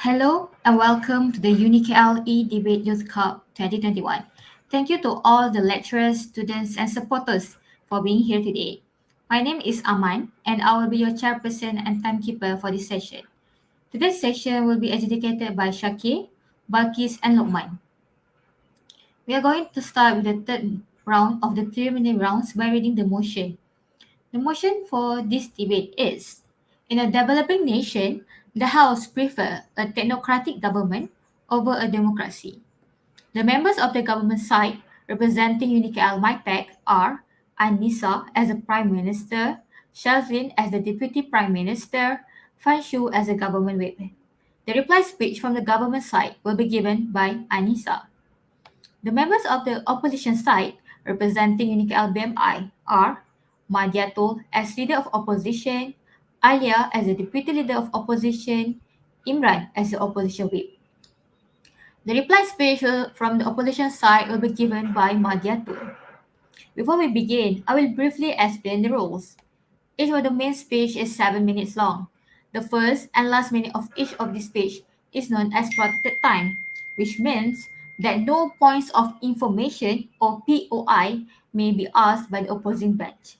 Hello and welcome to the UniKLE Debate Youth Cup 2021. Thank you to all the lecturers, students, and supporters for being here today. My name is Aman, and I will be your chairperson and timekeeper for this session. Today's session will be educated by Shakir, Balkis, and Lokman. We are going to start with the third round of the preliminary rounds by reading the motion. The motion for this debate is: in a developing nation, the House prefer a technocratic government over a democracy. The members of the government side representing UNIKL MIPAC are Anissa as the Prime Minister, Shazlin as the Deputy Prime Minister, Fanshu as the government whip. The reply speech from the government side will be given by Anissa. The members of the opposition side representing UNIKL BMI are Madiatul as leader of opposition, Alia as the deputy leader of opposition, Imran as the opposition whip. The reply speech from the opposition side will be given by Madiatul. Before we begin, I will briefly explain the rules. Each of the main speech is 7 minutes long. The first and last minute of each of the speech is known as protected time, which means that no points of information or POI may be asked by the opposing bench.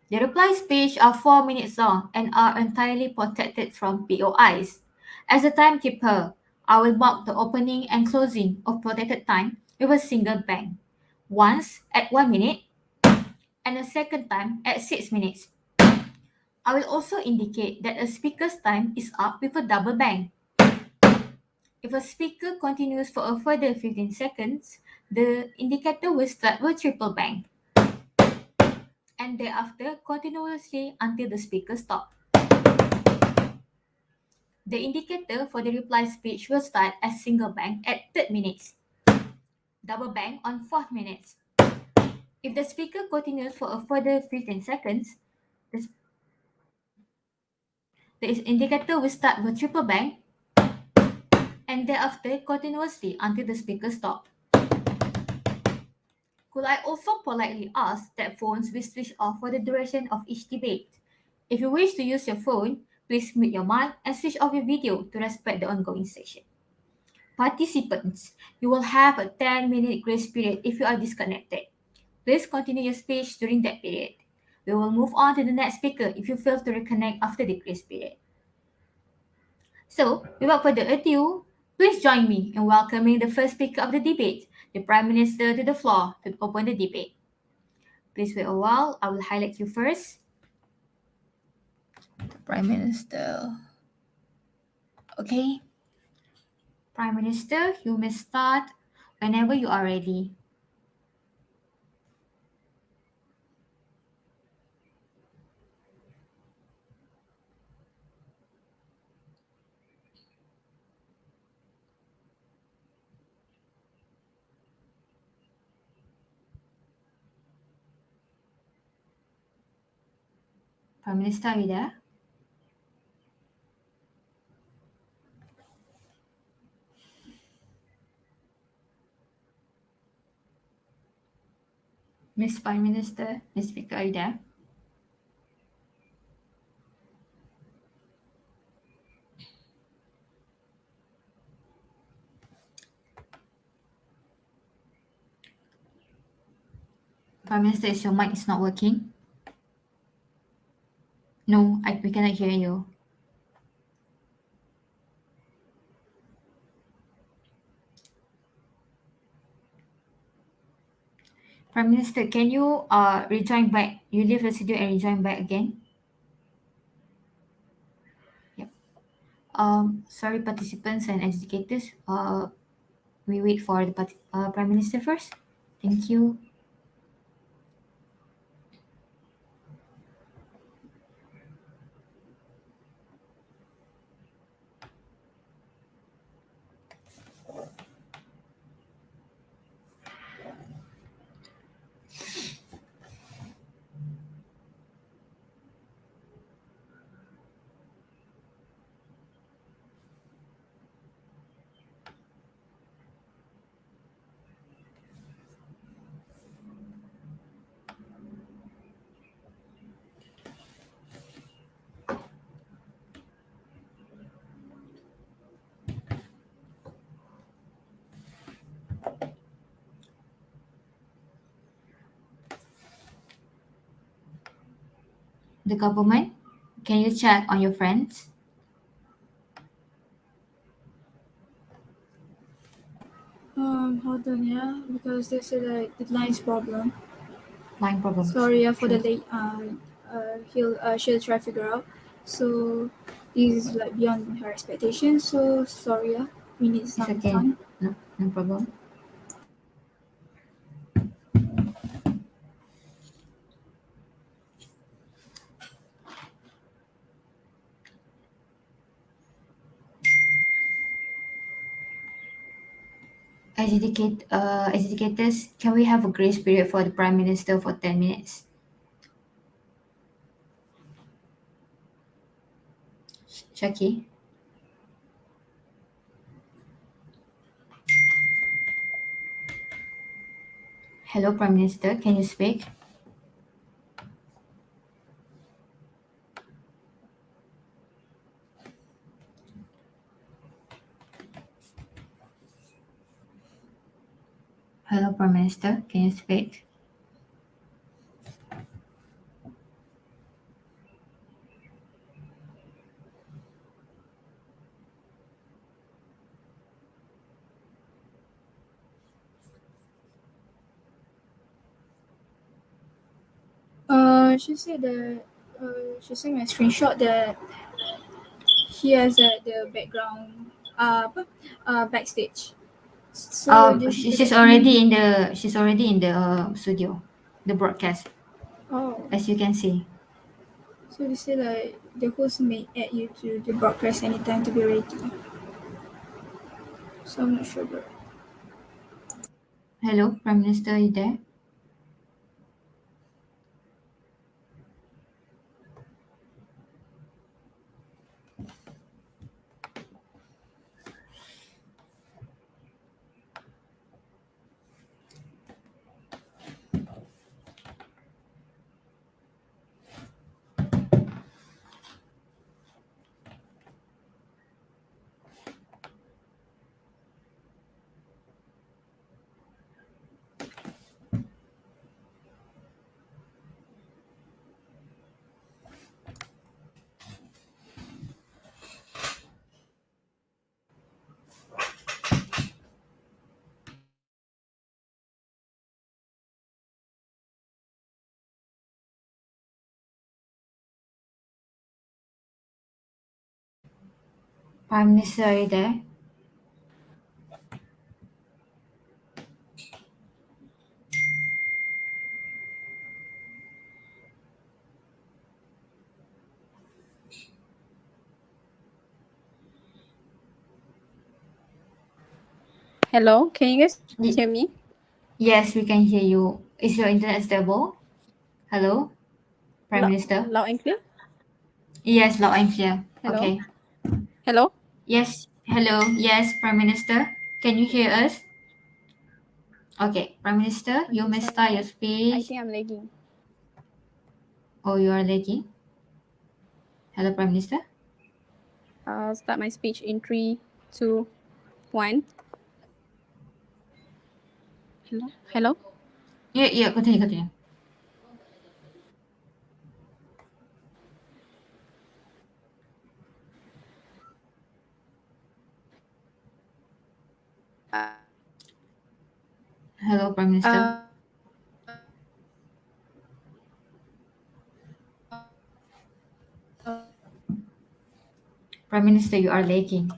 The reply speech are 4 minutes long and are entirely protected from POIs. As a timekeeper, I will mark the opening and closing of protected time with a single bang, once at 1 minute and a second time at 6 minutes. I will also indicate that a speaker's time is up with a double bang. If a speaker continues for a further 15 seconds, the indicator will start with triple bang, and thereafter continuously until the speaker stops. The indicator for the reply speech will start as single bang at 3rd minutes, double bang on 4th minutes. If the speaker continues for a further 15 seconds, the indicator will start with triple bang and thereafter continuously until the speaker stops. Could I also politely ask that phones be switched off for the duration of each debate? If you wish to use your phone, please mute your mic and switch off your video to respect the ongoing session. Participants, you will have a 10-minute grace period if you are disconnected. Please continue your speech during that period. We will move on to the next speaker if you fail to reconnect after the grace period. So, without further ado, please join me in welcoming the first speaker of the debate, the Prime Minister, to the floor to open the debate. Please wait a while. I will highlight you first. Prime Minister. Okay. Prime Minister, you may start whenever you are ready. Prime Minister, are you there? Miss Prime Minister, Miss Speaker, are you there? Prime Minister, is your mic is not working? No, we cannot hear you. Prime Minister, can you rejoin back? You leave the studio and rejoin back again? Yep. Sorry, participants and educators. We wait for the Prime Minister first. Thank you. The government? Can you check on your friends? Hold on, yeah, because there's a like, the lines problem. Line problems. Sorry, for the Sure. late. She'll try to figure out. So this is like beyond her expectations. So sorry, yeah, we need It's some okay. time. No, no problem. Educators, can we have a grace period for the Prime Minister for 10 minutes? Shaki? Hello, Prime Minister. Can you speak? Hello, Prime Minister. Can you speak? She said that she sent me a screenshot that he has the background backstage. So just She's that already in the studio, the broadcast, oh, as you can see. so they say like the host may add you to the broadcast anytime to be ready. So I'm not sure, but Hello, Prime Minister, are you there? Prime Minister, are you there? Hello, can you guys hear Ye- me? yes, we can hear you. Is your internet stable? Hello, Prime Minister? Loud and clear? Yes, loud and clear. Hello? Okay. Hello? Yes, hello. Yes, Prime Minister. Can you hear us? Okay, Prime Minister, you may Sorry, start your I think I'm speech. lagging. Oh, you are lagging. Hello, Prime Minister. I'll start my speech in three, two, one. Hello? Hello? Yeah, yeah, continue, continue. Hello, Prime Minister. Uh, Prime Minister, you are lagging.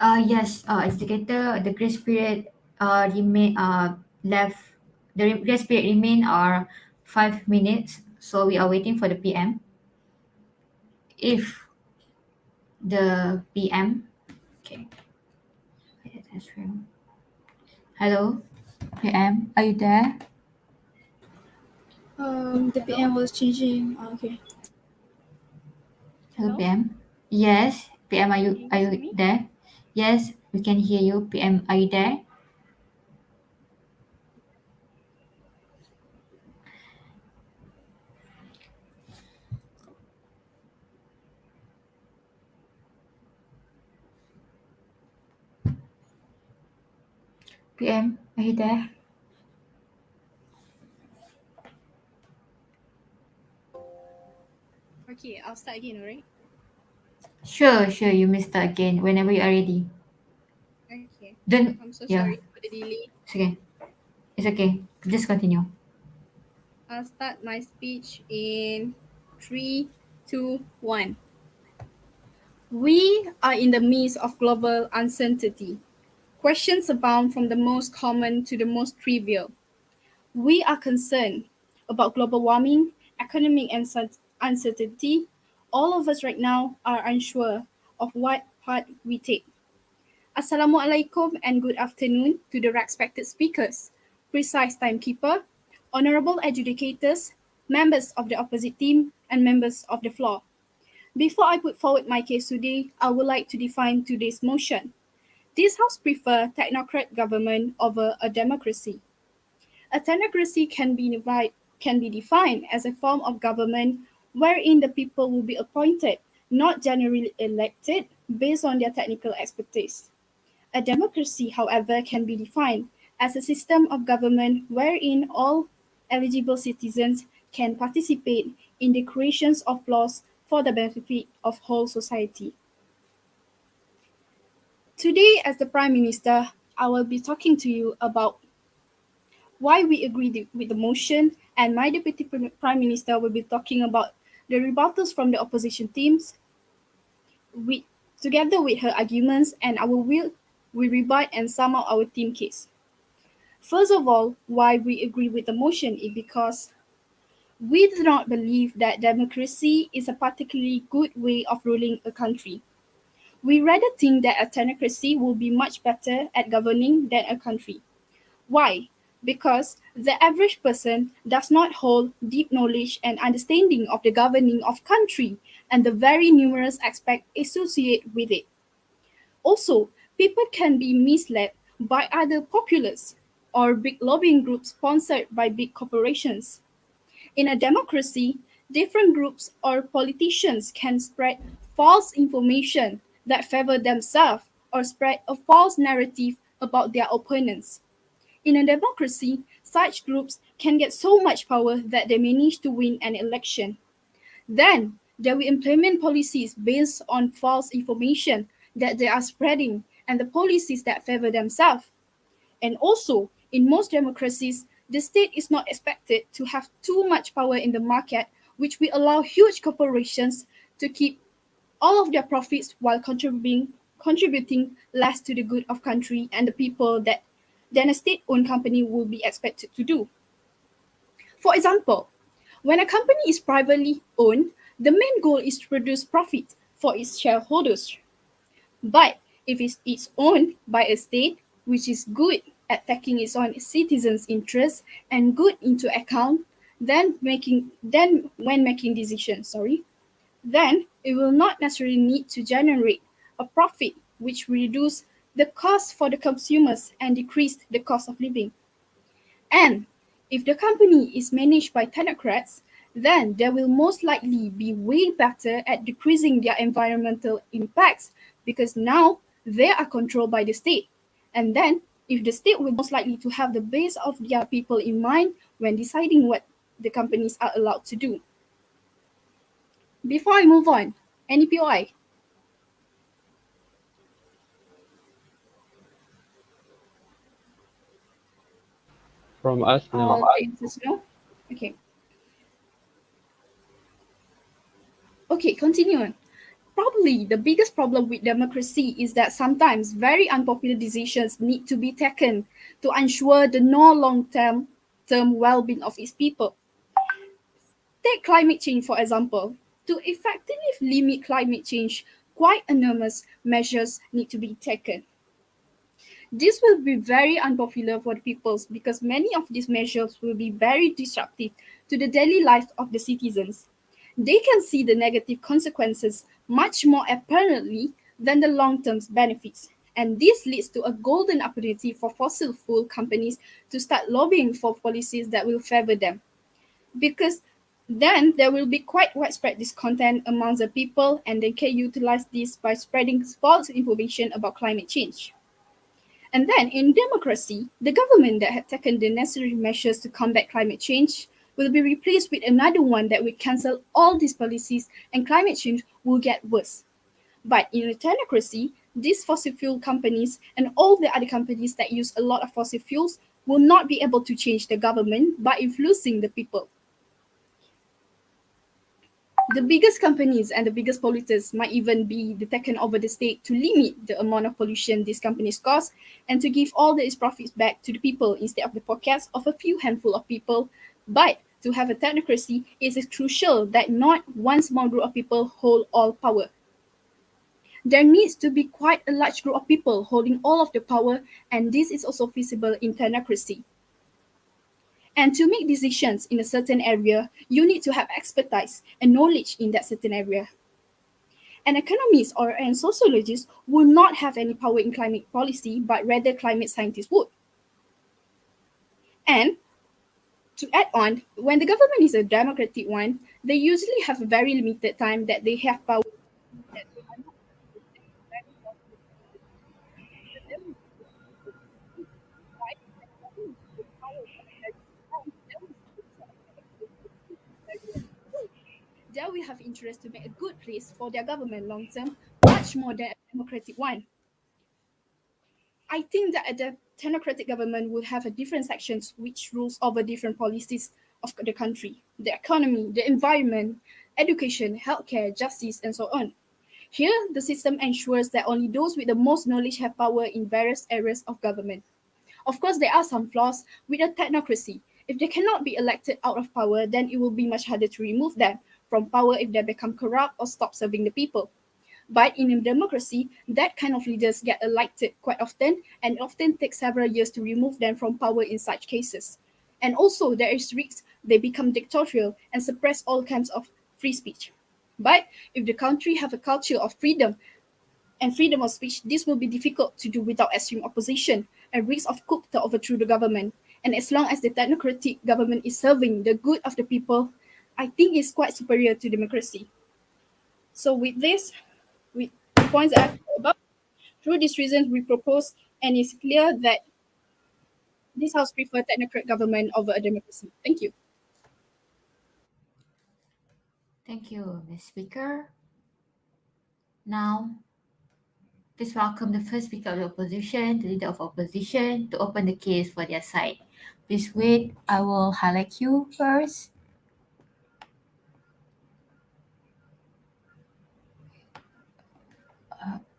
Yes, as indicator, the grace period remain left. Grace period remain are 5 minutes. So we are waiting for the PM. If the PM, okay, that's room. Hello, PM, are you there? The PM was changing. Okay. Hello, Hello? PM. Yes, PM, are Can you you are guys hear you me? there? Yes, we can hear you. PM, are you there? PM, are you there? Okay, I'll start again, alright? Sure, sure. You may start again whenever you are ready. Okay. Don't. I'm so Yeah, sorry for the delay. it's okay. It's okay. Just continue. I'll start my speech in three, two, one. We are in the midst of global uncertainty. Questions abound from the most common to the most trivial. We are concerned about global warming, economic uncertainty. All of us right now are unsure of what path we take. Assalamualaikum and good afternoon to the respected speakers, precise timekeeper, honorable adjudicators, members of the opposite team, and members of the floor. Before I put forward my case today, I would like to define today's motion. This House prefer technocrat government over a democracy. A technocracy can be defined as a form of government wherein the people will be appointed, not generally elected based on their technical expertise. A democracy, however, can be defined as a system of government wherein all eligible citizens can participate in the creations of laws for the benefit of whole society. Today, as the Prime Minister, I will be talking to you about why we agree with the motion, and my Deputy Prime Minister will be talking about the rebuttals from the opposition teams, with, together with her arguments, and we rebut and sum up our team case. First of all, why we agree with the motion is because we do not believe that democracy is a particularly good way of ruling a country. We rather think that a technocracy will be much better at governing than a country. Why? Because the average person does not hold deep knowledge and understanding of the governing of country and the very numerous aspects associated with it. Also, people can be misled by other populists or big lobbying groups sponsored by big corporations. In a democracy, different groups or politicians can spread false information that favor themselves or spread a false narrative about their opponents. In a democracy, such groups can get so much power that they manage to win an election. Then they will implement policies based on false information that they are spreading and the policies that favor themselves. And also, in most democracies, the state is not expected to have too much power in the market, which will allow huge corporations to keep all of their profits while contributing less to the good of country and the people than a state-owned company will be expected to do. For example, when a company is privately owned, the main goal is to produce profit for its shareholders. But if it's owned by a state which is good at taking its own citizens' interests and good into account, then when making decisions, then it will not necessarily need to generate a profit which will reduce the cost for the consumers and decrease the cost of living. And if the company is managed by technocrats, then they will most likely be way better at decreasing their environmental impacts because now they are controlled by the state. And then, if the state will most likely to have the base of their people in mind when deciding what the companies are allowed to do. Before I move on, any POI? From us, no. The answer is no. Okay. Okay, continue on. Probably the biggest problem with democracy is that sometimes very unpopular decisions need to be taken to ensure the no long-term well-being of its people. Take climate change, for example. To effectively limit climate change, quite enormous measures need to be taken. This will be very unpopular for the peoples because many of these measures will be very disruptive to the daily life of the citizens. They can see the negative consequences much more apparently than the long-term benefits. And this leads to a golden opportunity for fossil fuel companies to start lobbying for policies that will favor them. Because then there will be quite widespread discontent among the people, and they can utilize this by spreading false information about climate change. And then in democracy, the government that had taken the necessary measures to combat climate change will be replaced with another one that will cancel all these policies and climate change will get worse. But in a technocracy, these fossil fuel companies and all the other companies that use a lot of fossil fuels will not be able to change the government by influencing the people. The biggest companies and the biggest polluters might even be taken over the state to limit the amount of pollution these companies cause and to give all its profits back to the people instead of the pockets of a few handful of people. But to have a technocracy, it is crucial that not one small group of people hold all power. There needs to be quite a large group of people holding all of the power, and this is also feasible in technocracy. And to make decisions in a certain area, you need to have expertise and knowledge in that certain area. An economist or a sociologist will not have any power in climate policy, but rather climate scientists would. And to add on, when the government is a democratic one, they usually have a very limited time that they have power. That they are not very they will have interest to make a good place for their government long term, much more than a democratic one. I think that a technocratic government would have a different sections which rules over different policies of the country, the economy, the environment, education, healthcare, justice, and so on. Here, the system ensures that only those with the most knowledge have power in various areas of government. Of course, there are some flaws with a technocracy. If they cannot be elected out of power, then it will be much harder to remove them from power if they become corrupt or stop serving the people. But in a democracy, that kind of leaders get elected quite often, and it often takes several years to remove them from power in such cases. And also, there is risk they become dictatorial and suppress all kinds of free speech. But if the country have a culture of freedom and freedom of speech, this will be difficult to do without extreme opposition and risk of coup to overthrow the government. And as long as the technocratic government is serving the good of the people, I think it's quite superior to democracy. So with this, with the points that I've talked about, through these reasons we propose, and it's clear that this House prefer technocratic government over a democracy. Thank you. Thank you, Ms. Speaker. Now, please welcome the first speaker of the opposition, the leader of opposition, to open the case for their side. Please wait, I will highlight you first.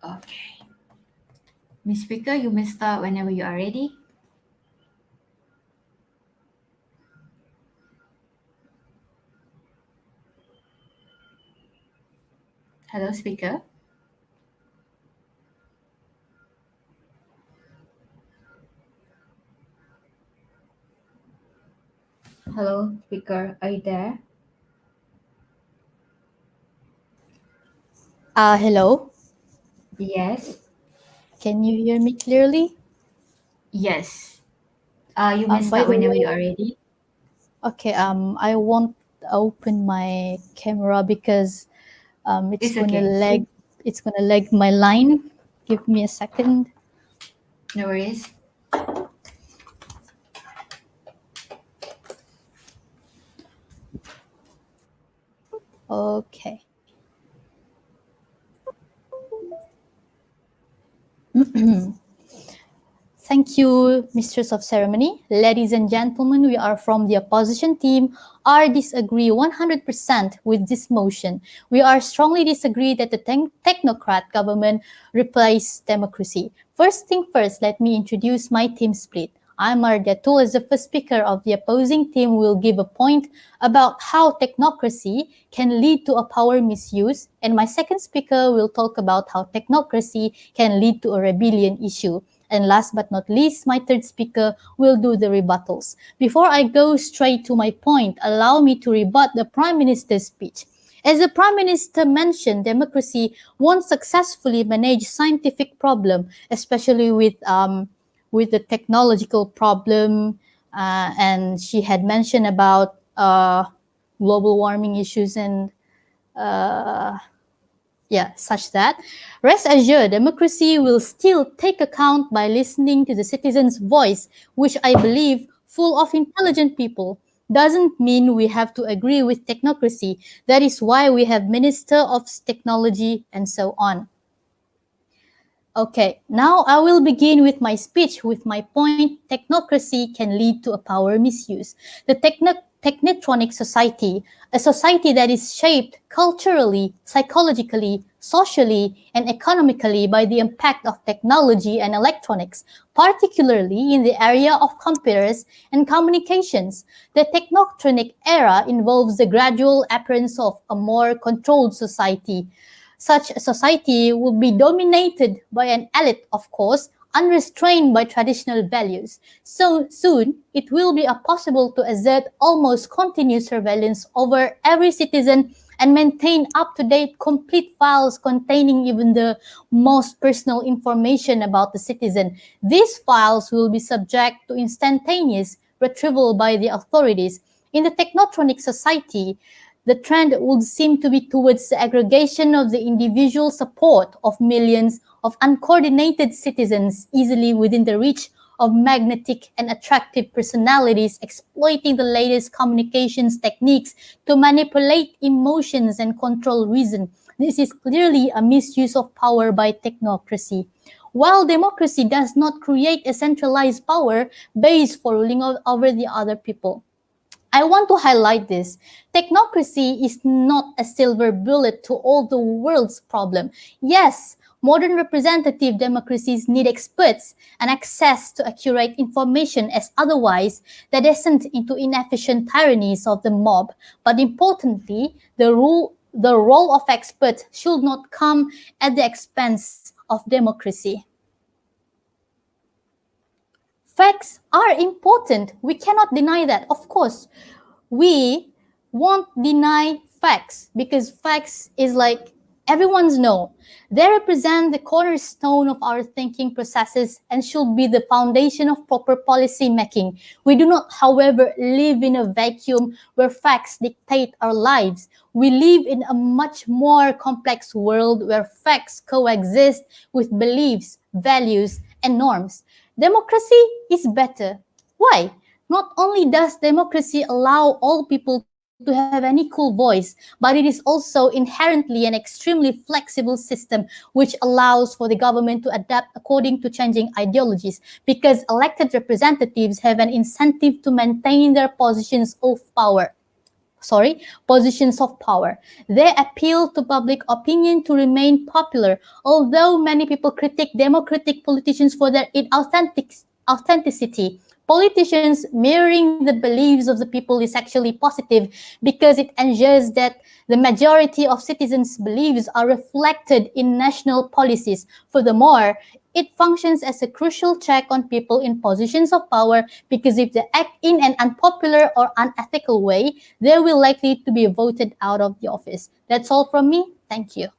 Okay. Ms. Speaker, you may start whenever you are ready. Hello, Speaker. Hello, Speaker. Are you there? Hello. Yes. Can you hear me clearly? Yes. You may By start the whenever you way, are ready. okay. I won't open my camera because it's It's gonna okay. lag. It's gonna lag my line. Give me a second. No worries. Okay. Thank you, Mistress of Ceremony. Ladies and gentlemen, we are from the opposition team. Are disagree 100% with this motion. We are strongly disagree that the technocrat government replace democracy. First thing first, let me introduce my team split. I'm Mardiatul as the first speaker of the opposing team will give a point about how technocracy can lead to a power misuse, and my second speaker will talk about how technocracy can lead to a rebellion issue. And last but not least, my third speaker will do the rebuttals. Before I go straight to my point, allow me to rebut the Prime Minister's speech. As the Prime Minister mentioned, democracy won't successfully manage scientific problem, especially with the technological problem, and she had mentioned about global warming issues and such that. Rest assured, democracy will still take account by listening to the citizens' voice, which I believe full of intelligent people. Doesn't mean we have to agree with technocracy. That is why we have Minister of Technology and so on. Okay, now I will begin with my speech with my point, technocracy can lead to a power misuse. The technotronic society, a society that is shaped culturally, psychologically, socially, and economically by the impact of technology and electronics, particularly in the area of computers and communications. The technotronic era involves the gradual appearance of a more controlled society. Such a society would be dominated by an elite, of course, unrestrained by traditional values. So soon, it will be possible to exert almost continuous surveillance over every citizen and maintain up-to-date complete files containing even the most personal information about the citizen. These files will be subject to instantaneous retrieval by the authorities. In the technotronic society, the trend would seem to be towards the aggregation of the individual support of millions of uncoordinated citizens easily within the reach of magnetic and attractive personalities exploiting the latest communications techniques to manipulate emotions and control reason. This is clearly a misuse of power by technocracy. While democracy does not create a centralized power base for ruling over the other people, I want to highlight this. Technocracy is not a silver bullet to all the world's problem. Yes, modern representative democracies need experts and access to accurate information as otherwise they descend into inefficient tyrannies of the mob. But importantly, the role of experts should not come at the expense of democracy. Facts are important. We cannot deny that. Of course, we won't deny facts because facts is like everyone's know. They represent the cornerstone of our thinking processes and should be the foundation of proper policy making. We do not, however, live in a vacuum where facts dictate our lives. We live in a much more complex world where facts coexist with beliefs, values, and norms. Democracy is better. Why? Not only does democracy allow all people to have an equal voice, but it is also inherently an extremely flexible system which allows for the government to adapt according to changing ideologies because elected representatives have an incentive to maintain their positions of power. They appeal to public opinion to remain popular, although many people critique democratic politicians for their authenticity. Politicians mirroring the beliefs of the people is actually positive because it ensures that the majority of citizens' beliefs are reflected in national policies. Furthermore, it functions as a crucial check on people in positions of power because if they act in an unpopular or unethical way, they will likely to be voted out of the office. That's all from me. Thank you.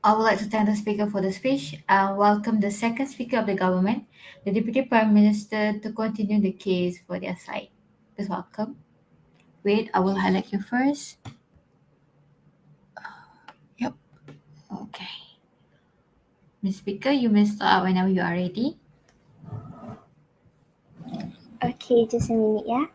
I would like to thank the speaker for the speech and welcome the second speaker of the government, the Deputy Prime Minister, to continue the case for their side. Please welcome. Wait, I will highlight you first. Yep. Okay. Miss Speaker, you may start whenever you are ready. Okay, just a minute ya.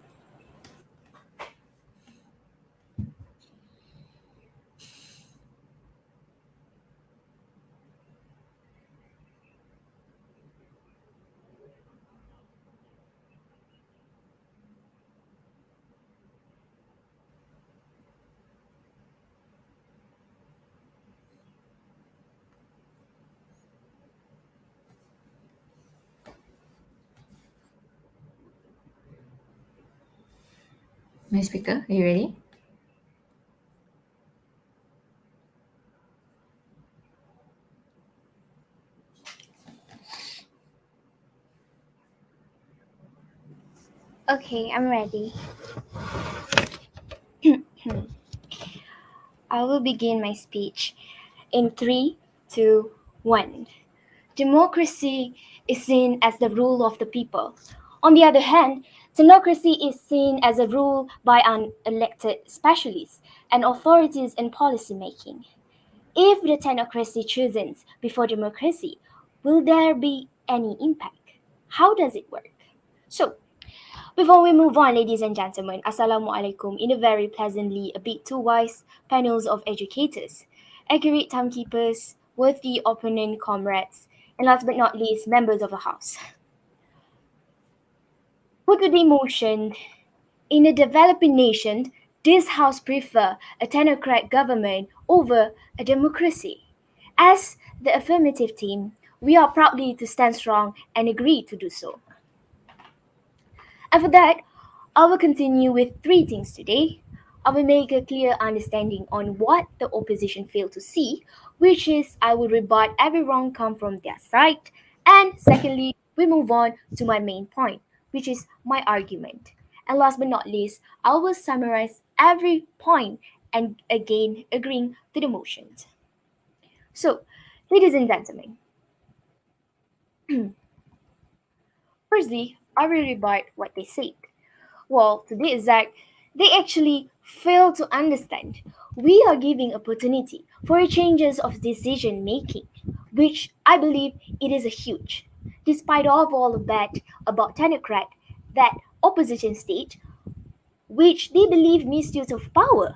My speaker, are you ready? Okay, I'm ready. I will begin my speech in 3, 2, 1. Democracy is seen as the rule of the people. On the other hand, technocracy is seen as a rule by unelected specialists and authorities in policy making. If the technocracy chooses before democracy, will there be any impact? How does it work? So, before we move on, ladies and gentlemen, Assalamualaikum in a very pleasantly a bit too wise panels of educators, accurate timekeepers, worthy opponent comrades, and last but not least, members of the House. Put to the motion, in a developing nation, this House prefer a technocrat government over a democracy. As the affirmative team, we are proudly to stand strong and agree to do so. And for that, I will continue with three things today. I will make a clear understanding on what the opposition failed to see, which is I will rebut every wrong come from their side. And secondly, we move on to my main point, which is my argument. And last but not least, I will summarize every point and again agreeing to the motions. So, ladies and gentlemen, firstly, I will rebut what they said. Well, to be exact, they actually fail to understand. We are giving opportunity for changes of decision making, which I believe it is a huge. Despite of all of that about technocrat, that opposition state, which they believe misuse of power.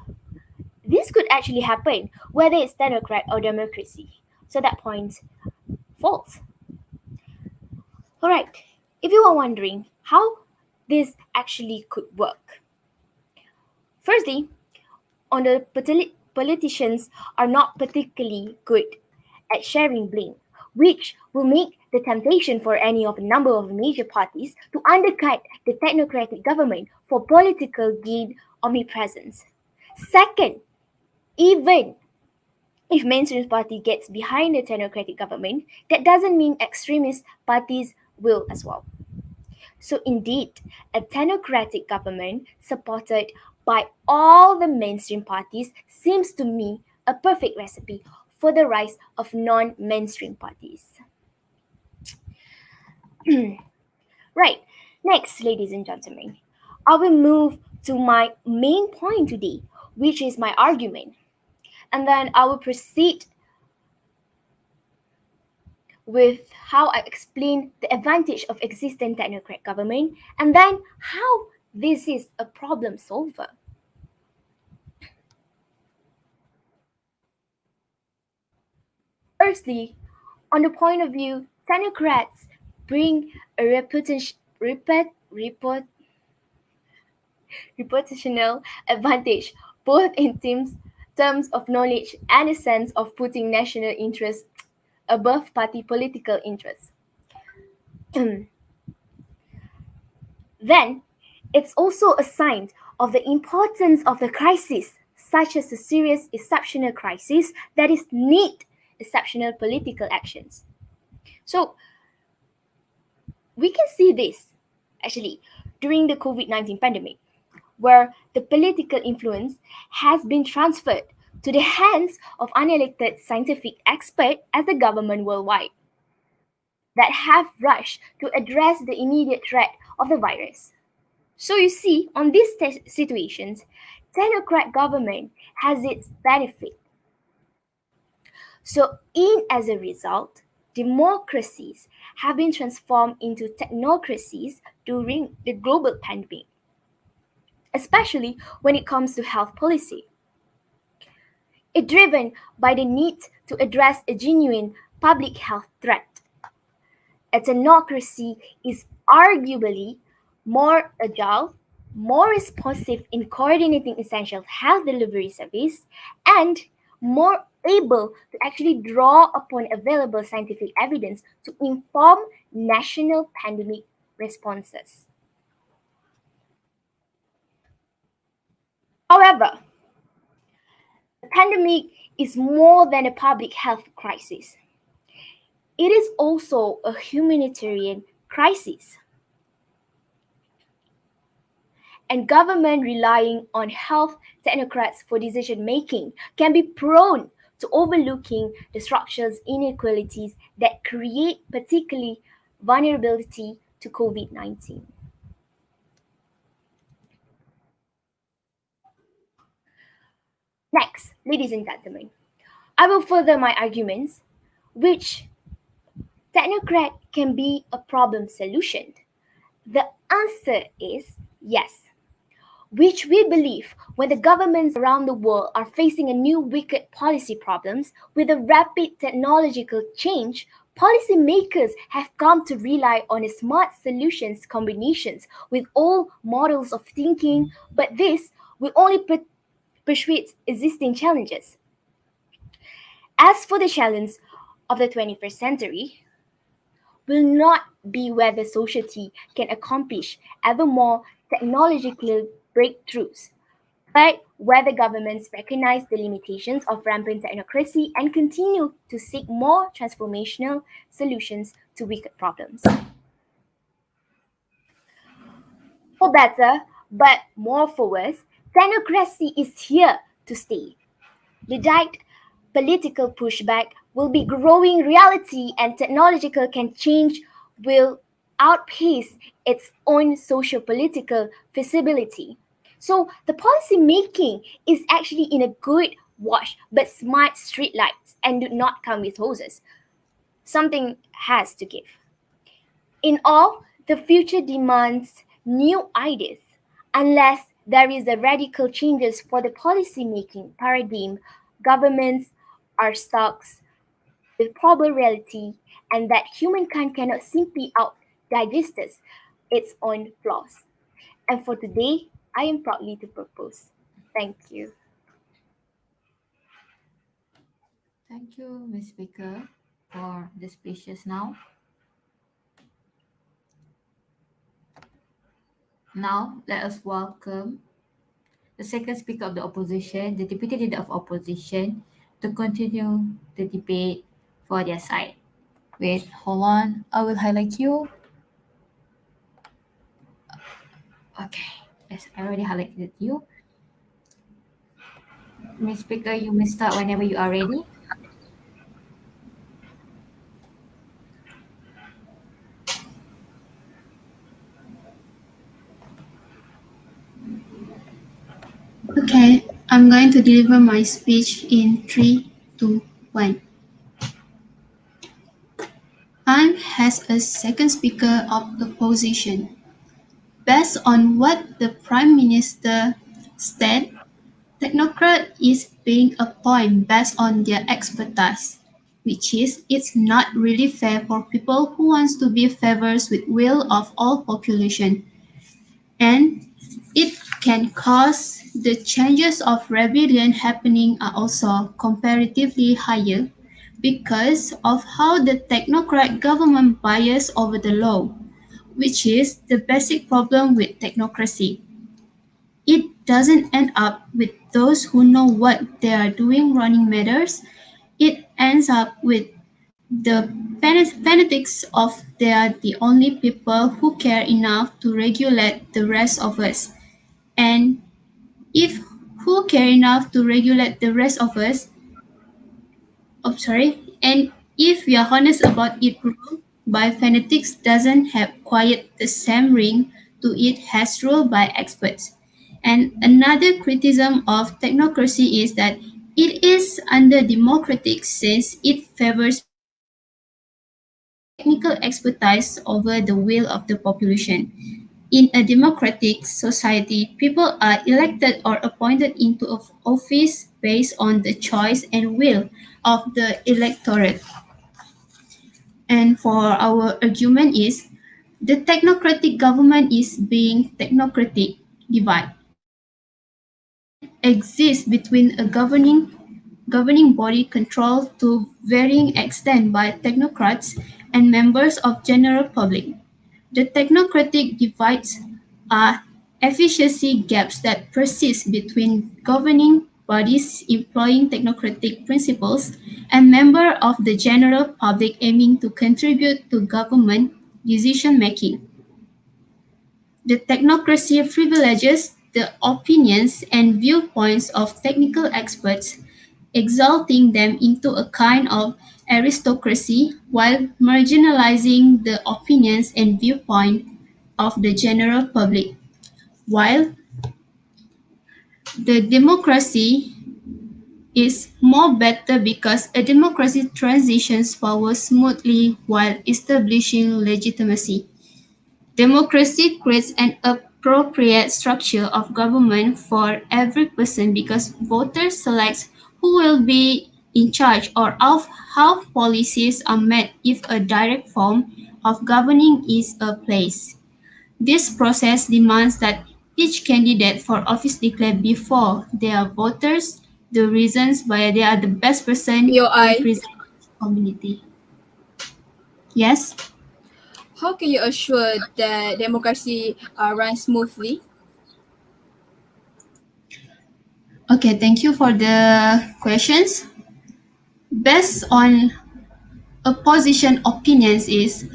This could actually happen whether it's technocrat or democracy. So that point false. Alright, if you are wondering how this actually could work. Firstly, on the politicians are not particularly good at sharing blame, which will make the temptation for any of a number of major parties to undercut the technocratic government for political gain omnipresence. Second, even if mainstream party gets behind the technocratic government, that doesn't mean extremist parties will as well. So, indeed, a technocratic government supported by all the mainstream parties seems to me a perfect recipe for the rise of non mainstream parties. Right, next, ladies and gentlemen, I will move to my main point today, which is my argument. And then I will proceed with how I explain the advantage of existing technocrat government and then how this is a problem solver. Firstly, on the point of view, technocrats bring a reputational advantage both in terms of knowledge and a sense of putting national interests above party political interests. Then, it's also a sign of the importance of the crisis, such as a serious exceptional crisis that is need exceptional political actions. So, we can see this actually during the COVID-19 pandemic, where the political influence has been transferred to the hands of unelected scientific experts as the government worldwide that have rushed to address the immediate threat of the virus. So you see, on these situations, technocrat government has its benefit. So in as a result, democracies have been transformed into technocracies during the global pandemic, especially when it comes to health policy. It's driven by the need to address a genuine public health threat. A technocracy is arguably more agile, more responsive in coordinating essential health delivery service, and more able to actually draw upon available scientific evidence to inform national pandemic responses. However, the pandemic is more than a public health crisis. It is also a humanitarian crisis. And government relying on health technocrats for decision making can be prone to overlooking the structural inequalities that create particularly vulnerability to COVID 19. Next, ladies and gentlemen, I will further my arguments which technocrat can be a problem solution. The answer is yes, which we believe when the governments around the world are facing a new wicked policy problems with a rapid technological change, policymakers have come to rely on a smart solutions combinations with all models of thinking, but this will only persuade existing challenges. As for the challenge of the 21st century, will not be whether society can accomplish ever more technological breakthroughs, but whether governments recognize the limitations of rampant technocracy and continue to seek more transformational solutions to wicked problems. For better, but more for worse, technocracy is here to stay. Lydic political pushback will be growing reality and technological can change will outpace its own socio-political feasibility. So the policy making is actually in a good wash but smart streetlights and do not come with hoses. Something has to give. In all, the future demands new ideas. Unless there is a radical changes for the policy-making paradigm, governments are stuck with probable reality and that humankind cannot simply out digest its own flaws. And for today, I am proudly to propose. Thank you. Thank you, Ms. Baker, for the speeches now. Now, let us welcome the second speaker of the opposition, the deputy leader of opposition, to continue the debate for their side. Wait, hold on. I will highlight you. Okay, yes, I already highlighted you. Ms. Speaker, you may start whenever you are ready. Okay, I'm going to deliver my speech in 3, 2, 1. I'm as a second speaker of the opposition. Based on what the Prime Minister said, technocrat is being appointed based on their expertise, which is it's not really fair for people who wants to be favors with will of all population. And it can cause the chances of rebellion happening are also comparatively higher because of how the technocrat government bias over the law, which is the basic problem with technocracy. It doesn't end up with those who know what they are doing running matters. It ends up with the fanatics of they are the only people who care enough to regulate the rest of us. And if who care enough to regulate the rest of us, and if we are honest about it, rule by fanatics doesn't have quite the same ring to it as rule by experts. And another criticism of technocracy is that it is under democratic since it favors technical expertise over the will of the population. In a democratic society, people are elected or appointed into office based on the choice and will of the electorate. And for our argument is the technocratic government is being technocratic divide. Divide exists between a governing body controlled to varying extent by technocrats and members of general public. The technocratic divides are efficiency gaps that persist between governing bodies employing technocratic principles and members of the general public aiming to contribute to government decision making. The technocracy privileges the opinions and viewpoints of technical experts, exalting them into a kind of aristocracy while marginalizing the opinions and viewpoint of the general public. While the democracy is more better because a democracy transitions power smoothly while establishing legitimacy. Democracy creates an appropriate structure of government for every person because voters select who will be in charge or of how policies are made if a direct form of governing is a place. This process demands that each candidate for office declare before their voters the reasons why they are the best person POI, representing the community. Yes? how can you assure that democracy runs smoothly? Okay, thank you for the questions. Based on opposition opinions is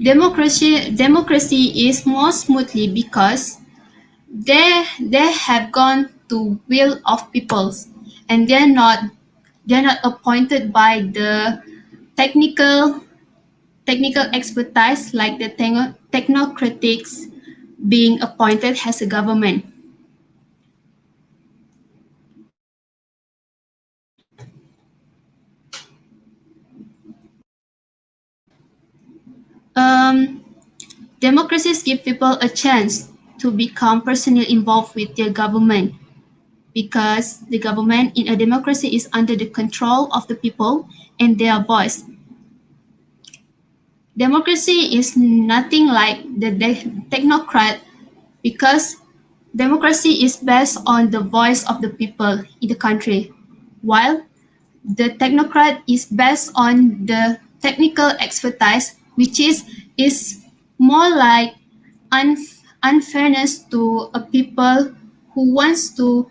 democracy is more smoothly because they have gone to will of peoples and they're not appointed by the technical technical expertise like the technocratics being appointed as a government. Um, Democracies give people a chance to become personally involved with their government because the government in a democracy is under the control of the people and their voice. Democracy is nothing like the technocrat because democracy is based on the voice of the people in the country, while the technocrat is based on the technical expertise, which is more like unfairness to a people who wants to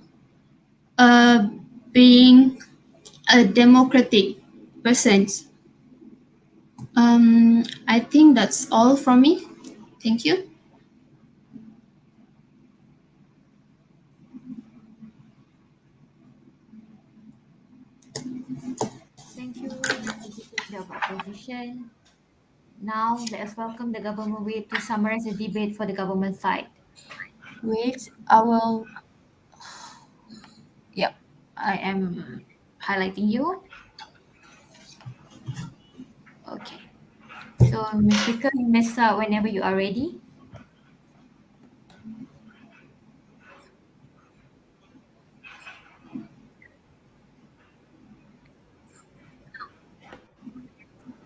uh, being a democratic person. I think that's all from me. Thank you. Thank you, the representative of opposition. Now, let us welcome the government way to summarize the debate for the government side. Wait, I will. Yep, I am highlighting you. Okay. So, Ms. Speaker, you may start whenever you are ready.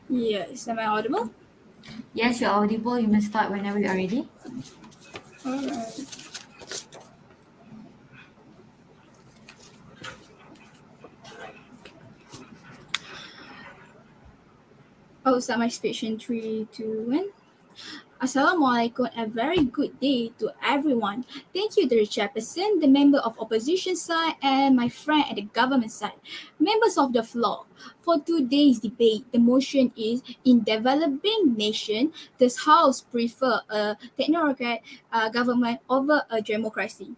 Yes, am I audible? Yes, you're audible. You may start whenever you are ready. Alright. I will start my speech in 3, 2, 1. Assalamualaikum, a very good day to everyone. Thank you, the chairperson, the member of opposition side, and my friend at the government side. Members of the floor, for today's debate, the motion is in developing nation, this house prefer a technocrat government over a democracy.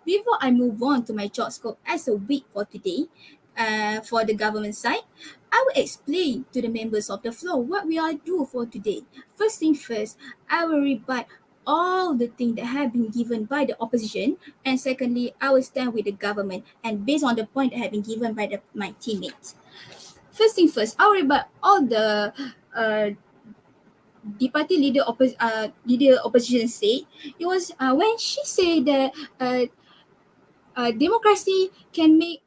Before I move on to my job scope as a week for today, for the government side, I will explain to the members of the floor what we are do for today. First thing first, I will rebut all the things that have been given by the opposition, and secondly, I will stand with the government and based on the point that have been given by my teammates. First thing first, I will rebut all the the party leader opposition said, it was when she said that democracy can make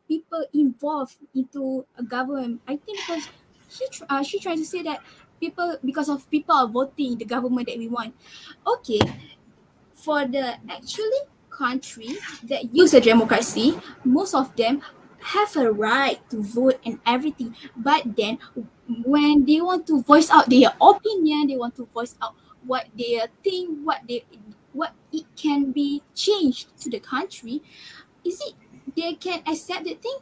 people involved into a government. I think because she tried to say that people, because of people are voting the government that we want. Okay, for the actually country that use a democracy, most of them have a right to vote and everything. But then when they want to voice out their opinion, they want to voice out what they think, what it can be changed to the country, is it they can accept the thing?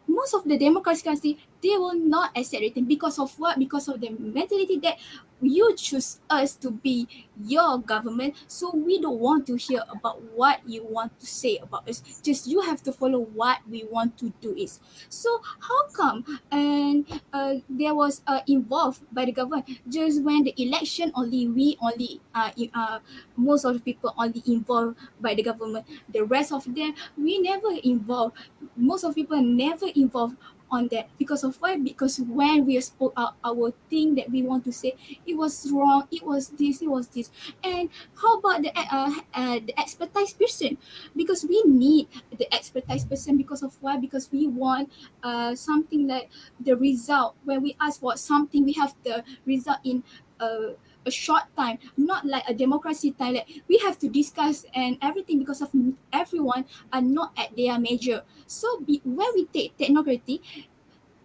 Most of the democratic country, they will not accept it because of what? Because of the mentality that you choose us to be your government, so we don't want to hear about what you want to say about us. Just you have to follow what we want to do is. So how come and there was involved by the government just when the election only we only most of the people only involved by the government, the rest of them we never involved, most of people never involved on that. Because of why? Because when we spoke out our thing that we want to say, it was wrong, it was this, it was this. And how about the expertise person? Because we need the expertise person. Because of why? Because we want something like the result. When we ask for something, we have the result in a short time, not like a democracy time that we have to discuss and everything, because of everyone are not at their major. So when we take technocracy,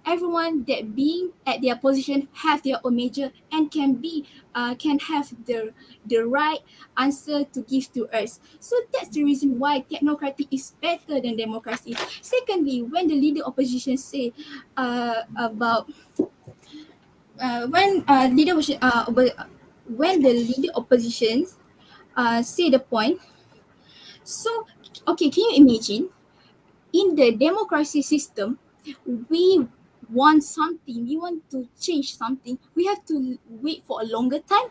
everyone that being at their position have their own major and can have the right answer to give to us. So that's the reason why technocracy is better than democracy. Secondly, when the leader opposition say about when leader when the leader opposition say the point. So okay, can you imagine in the democracy system, we want something, we want to change something, we have to wait for a longer time,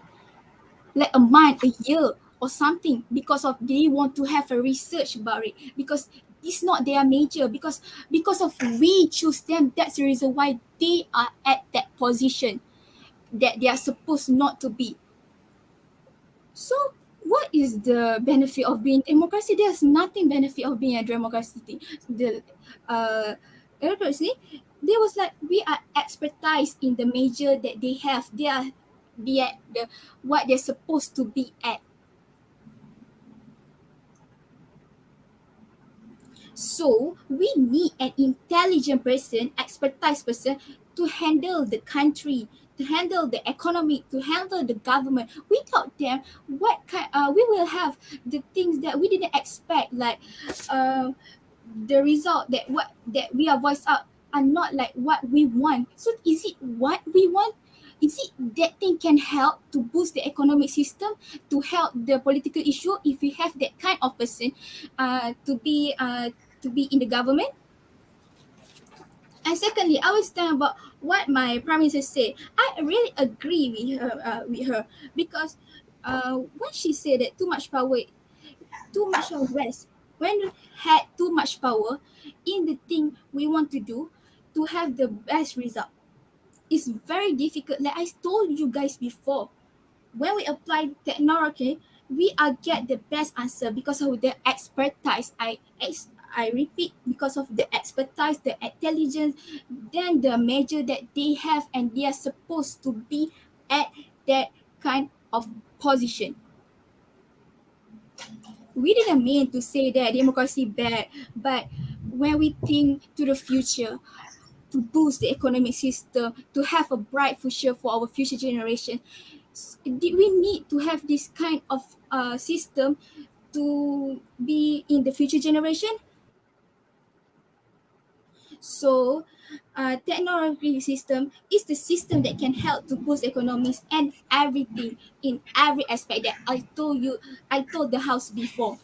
like a month, a year, or something, because of they want to have a research about it, because it's not their major, because of we choose them. That's the reason why they are at that position that they are supposed not to be. So what is the benefit of being democracy? There's nothing benefit of being a democracy thing. The democracy, they was like we are expertise in the major that they have. They are be at the what they're supposed to be at. So we need an intelligent person, expertise person to handle the country, to handle the economy, to handle the government. Without them, we will have the things that we didn't expect, like uh, the result that what that we are voiced out are not like what we want. So is it what we want? Is it that thing can help to boost the economic system, to help the political issue if we have that kind of person to be in the government? And secondly, I was talking about what my prime minister said. I really agree with her because when she said that too much of rest, when you had too much power in the thing we want to do to have the best result, it's very difficult. Like I told you guys before, when we apply technology, we are get the best answer because of the expertise. I repeat, because of the expertise, the intelligence, then the measure that they have, and they are supposed to be at that kind of position. We didn't mean to say that democracy bad, but when we think to the future, to boost the economic system, to have a bright future for our future generation, we need to have this kind of system to be in the future generation. So technology system is the system that can help to boost economics and everything in every aspect that I told the house before.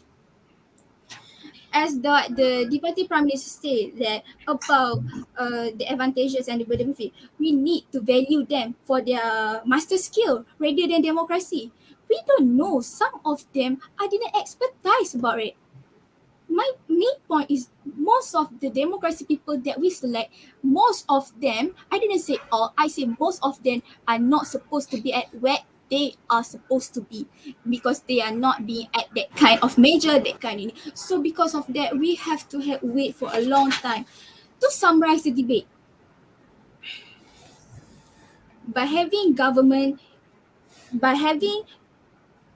As the deputy prime minister said that about the advantages and the benefit, we need to value them for their master skill rather than democracy. We don't know, some of them I didn't expertise about it. my main point is most of the democracy people that we select, most of them, I didn't say all, I say most of them are not supposed to be at where they are supposed to be because they are not being at that kind of major, that kind of. So because of that, we have to wait for a long time. To summarize the debate, by having government, by having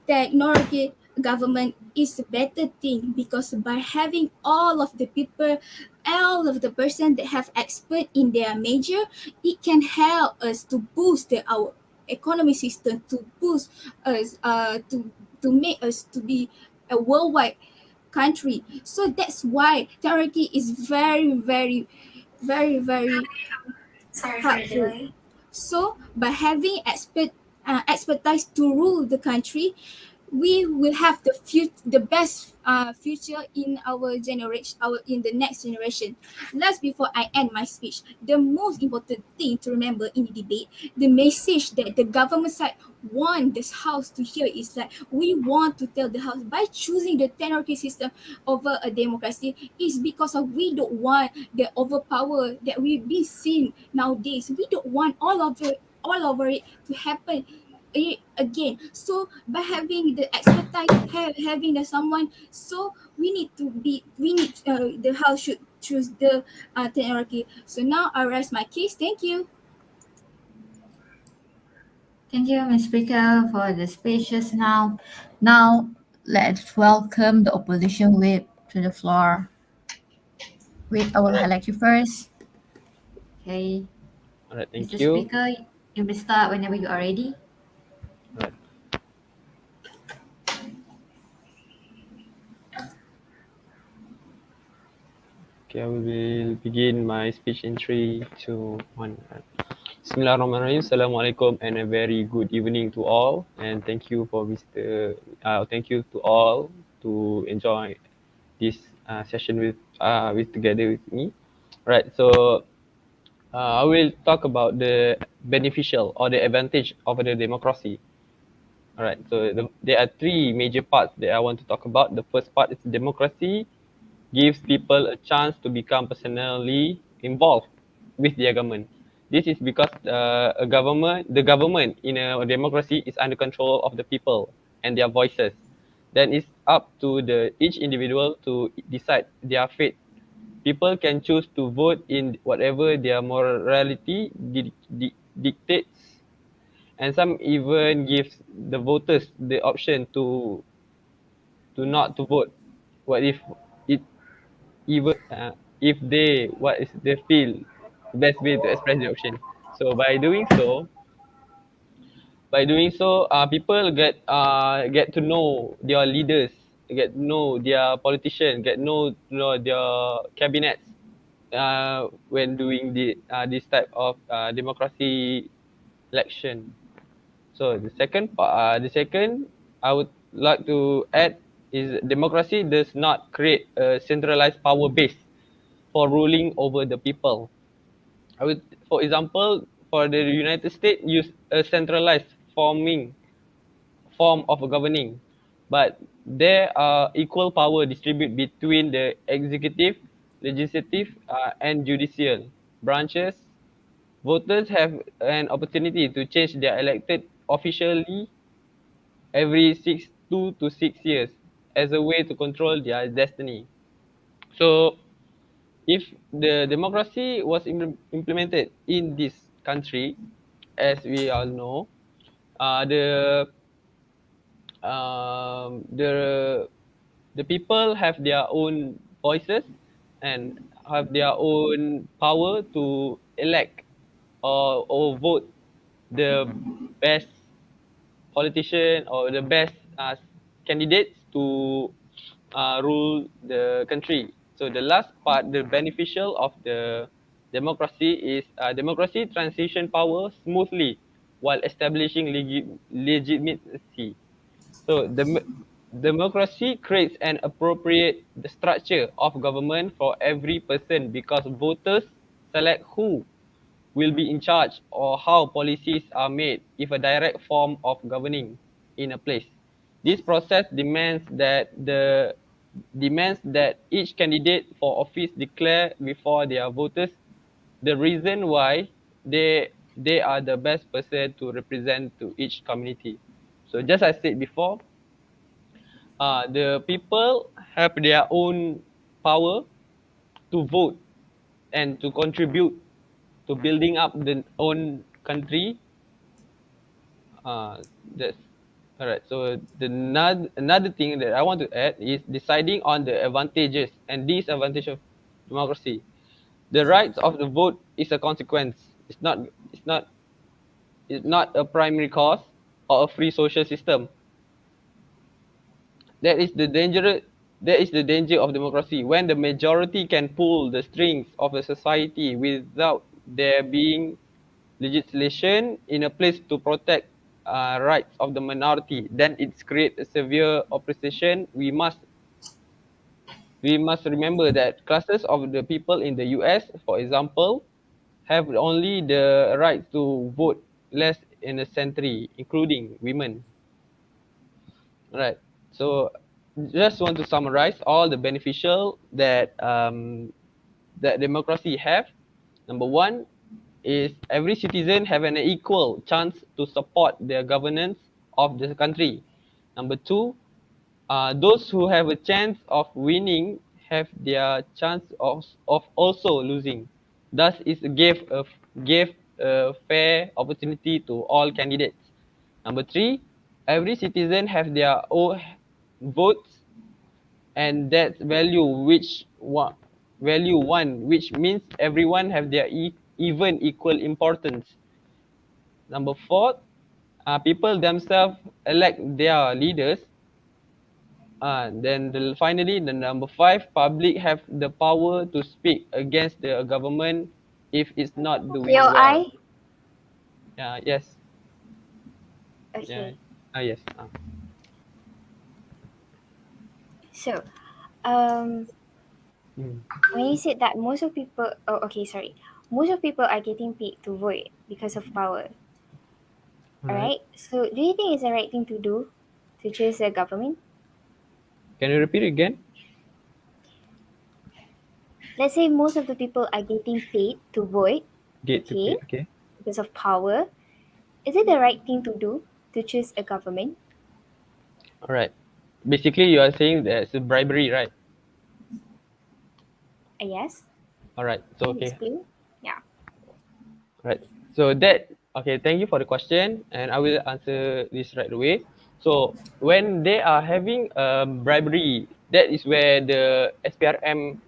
technology government is a better thing because by having all of the people, all of the person that have expert in their major, it can help us to boost our economy system, to boost us, to make us to be a worldwide country. So that's why technology is very Sorry for the helpful. delay. So by having expertise to rule the country, we will have the best future in our generation, our in the next generation. Last, before I end my speech, the most important thing to remember in the debate, the message that the government side want this house to hear is that we want to tell the house by choosing the tenarchy system over a democracy is because of we don't want the overpower that we've been seeing nowadays. We don't want all over it to happen again. So by having the expertise, having the someone, so we need the house should choose the hierarchy. So now I rest my case. Thank you. Thank you, Ms. Speaker, for the speeches now. Now, let's welcome the opposition whip to the floor. Whip, I will Alright, highlight you first. Okay, alright, Mr. thank you. Speaker, you may start whenever you are ready. Alright, okay, I will begin my speech in 3, 2, 1. Bismillahirrahmanirrahim. Assalamualaikum and a very good evening to all. And thank you for thank you to all to enjoy this session with together with me. Right. So I will talk about the beneficial or the advantage of the democracy. All right. So there are three major parts that I want to talk about. The first part is democracy gives people a chance to become personally involved with their government. This is because the government in a democracy is under control of the people and their voices. Then it's up to each individual to decide their fate. People can choose to vote in whatever their morality dictates, and some even gives the voters the option to not to vote. What if it even if they what is they feel the best way to express their option. So by doing so, people get to know their leaders, get to know their politicians, get to know their cabinets when doing this type of democracy election. So the second I would like to add is democracy does not create a centralized power base for ruling over the people. I would, for example, for the United States, use a centralized form of governing, but there are equal power distributed between the executive, legislative, and judicial branches. Voters have an opportunity to change their elected officially every 2 to 6 years as a way to control their destiny. So if the democracy was implemented in this country, as we all know, uh, the the people have their own voices and have their own power to elect or vote the best politician or the best candidates to rule the country. So the last part, the beneficial of the democracy is democracy transition power smoothly while establishing legitimacy. So democracy creates an appropriate structure of government for every person because voters select who will be in charge or how policies are made if a direct form of governing in a place. This process demands that demands that each candidate for office declare before their voters the reason why they are the best person to represent to each community. So just as I said before, the people have their own power to vote and to contribute to building up the own country. That's all right. So another thing that I want to add is deciding on the advantages and disadvantages of democracy. The rights of the vote is a consequence. It's not a primary cause or a free social system. That is the danger. That is the danger of democracy when the majority can pull the strings of a society without there being legislation in a place to protect rights of the minority. Then it's create a severe opposition. We must remember that classes of the people in the US, for example, have only the right to vote less in a century, including women. Right. So just want to summarize all the beneficial that democracy have. Number one is every citizen have an equal chance to support the governance of the country. Number two, those who have a chance of winning have their chance of also losing. Thus, it gave a fair opportunity to all candidates. Number three, every citizen have their own votes, and that's value one, which means everyone have their even equal importance. Number four, people themselves elect their leaders. Then finally, the number five, public have the power to speak against the government if it's not doing well. POI? Yes. Yeah. Okay. Yes. So, um, Mm. when you said that most of people, oh, okay, sorry, most of people are getting paid to vote because of power. All All right. right. So, do you think it's the right thing to do to choose a government? Can you repeat again? Let's say most of the people are getting paid to vote, Gate to okay, pay. Okay. because of power. Is it the right thing to do to choose a government? All right. Basically, you are saying there's a bribery, right? Yes. All right. So Can you okay. explain? Yeah. Right. So that okay. Thank you for the question, and I will answer this right away. So when they are having bribery, that is where the SPRM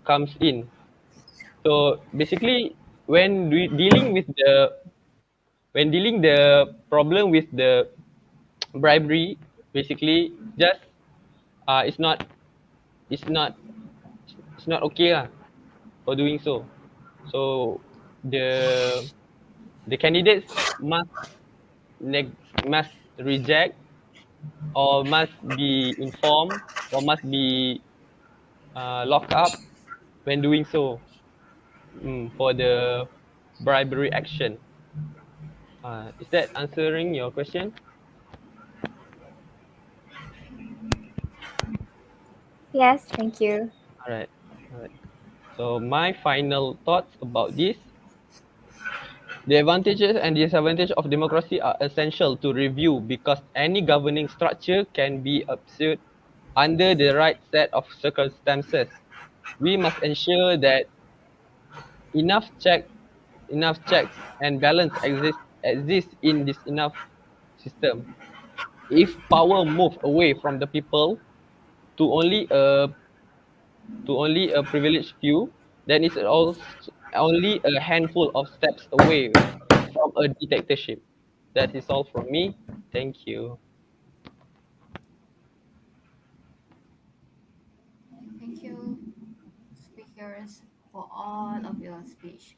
comes in. So basically, when we dealing with the when dealing the problem with the bribery, basically just it's not it's not okay lah for doing so. So the the candidates must reject or must be informed or must be locked up when doing so, for the bribery action. Is that answering your question? Yes. Thank you. All right. All right. So my final thoughts about this: the advantages and disadvantages of democracy are essential to review because any governing structure can be absurd under the right set of circumstances. We must ensure that enough check enough checks and balance exist in this enough system. If power move away from the people to only a privileged few, then it's also only a handful of steps away from a dictatorship. That is all from me. Thank you. Thank you, speakers, for all of your speech.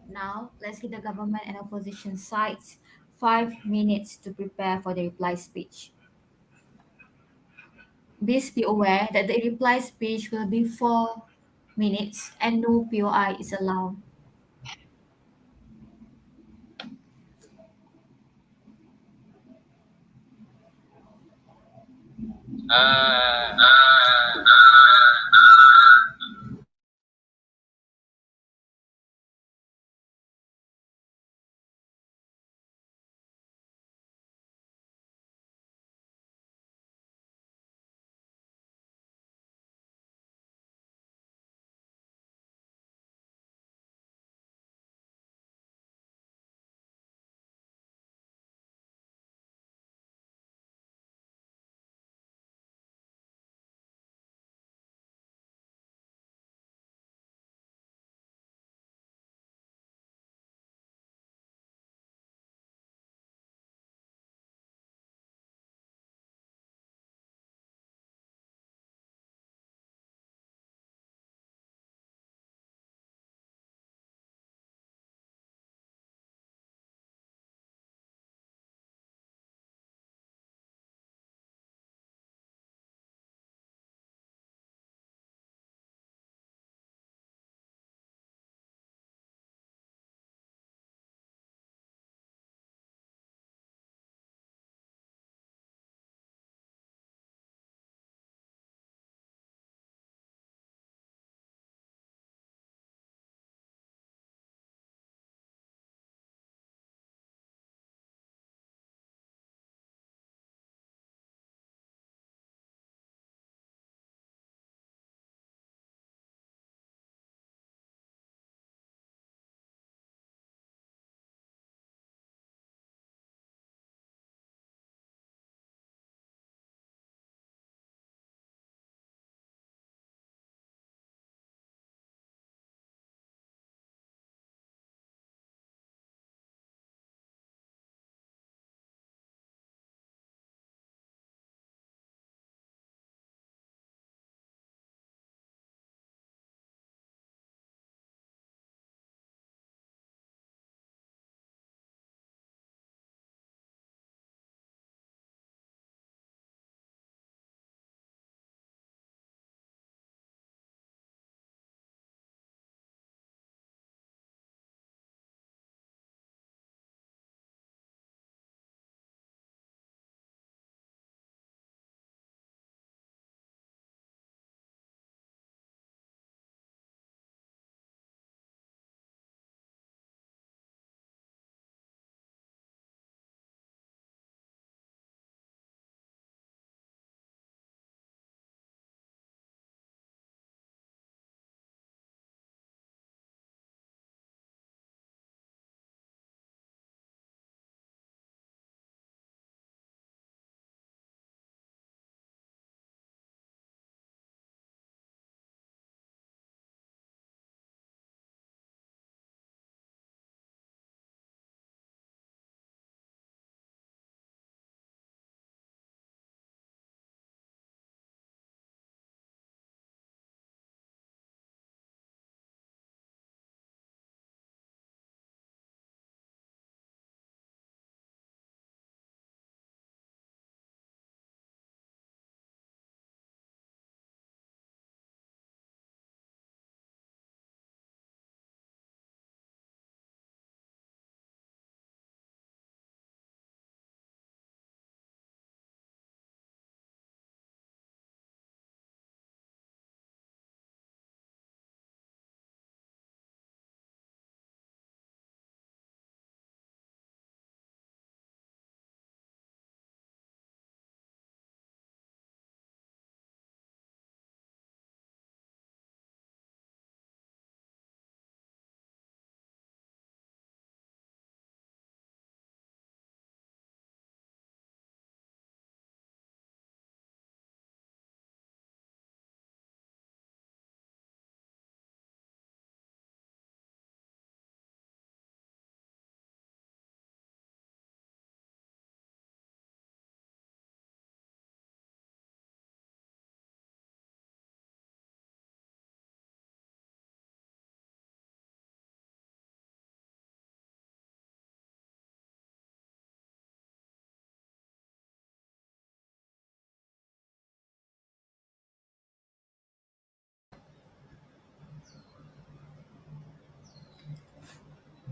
Now, let's give the government and opposition sides 5 minutes to prepare for the reply speech. Please be aware that the reply speech will be 4 minutes and no POI is allowed.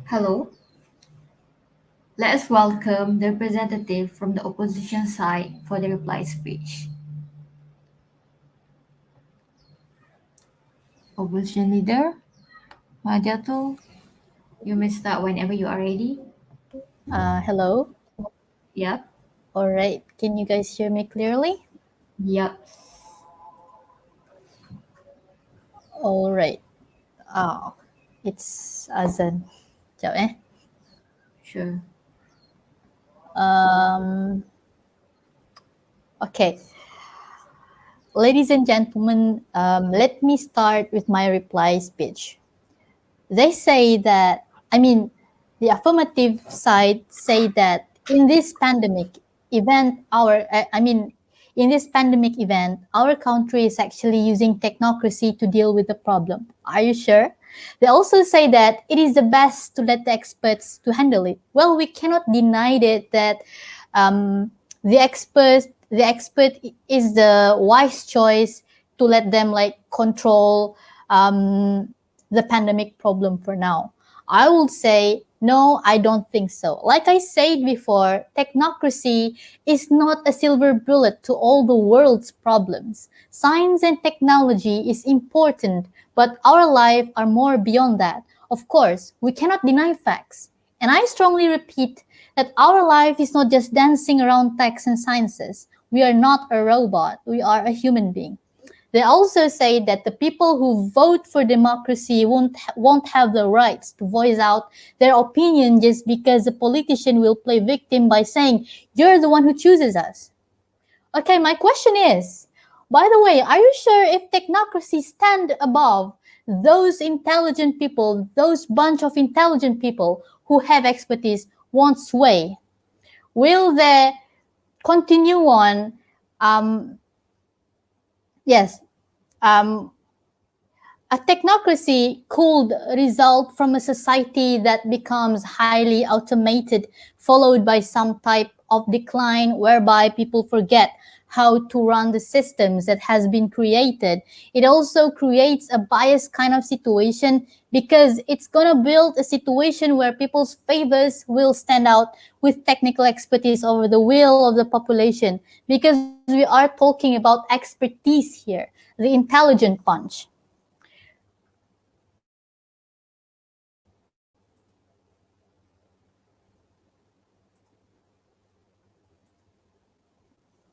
Hello. Let us welcome the representative from the opposition side for the reply speech. Opposition leader, Majatul, you may start whenever you are ready. Hello. Yep. All right. Can you guys hear me clearly? Yep. All right. Oh, it's azan. Sekejap eh. Sure. Um, okay. Ladies and gentlemen, let me start with my reply speech. They say that, the affirmative side say that in this pandemic event, in this pandemic event, our country is actually using technocracy to deal with the problem. Are you sure? They also say that it is the best to let the experts to handle it. Well, we cannot deny that um, the expert is the wise choice to let them like control the pandemic problem for now. I would say no, I don't think so. Like I said before, technocracy is not a silver bullet to all the world's problems. Science and technology is important, but our lives are more beyond that. Of course, we cannot deny facts. And I strongly repeat that our life is not just dancing around techs and sciences. We are not a robot, we are a human being. They also say that the people who vote for democracy won't have the rights to voice out their opinion just because the politician will play victim by saying, "You're the one who chooses us." Okay, my question is, by the way, are you sure if technocracy stand above those intelligent people, those bunch of intelligent people who have expertise won't sway? Will they continue on? Yes, um, a technocracy could result from a society that becomes highly automated, followed by some type of decline whereby people forget how to run the systems that has been created. It also creates a biased kind of situation because it's going to build a situation where people's favors will stand out with technical expertise over the will of the population, because we are talking about expertise here, the intelligent punch.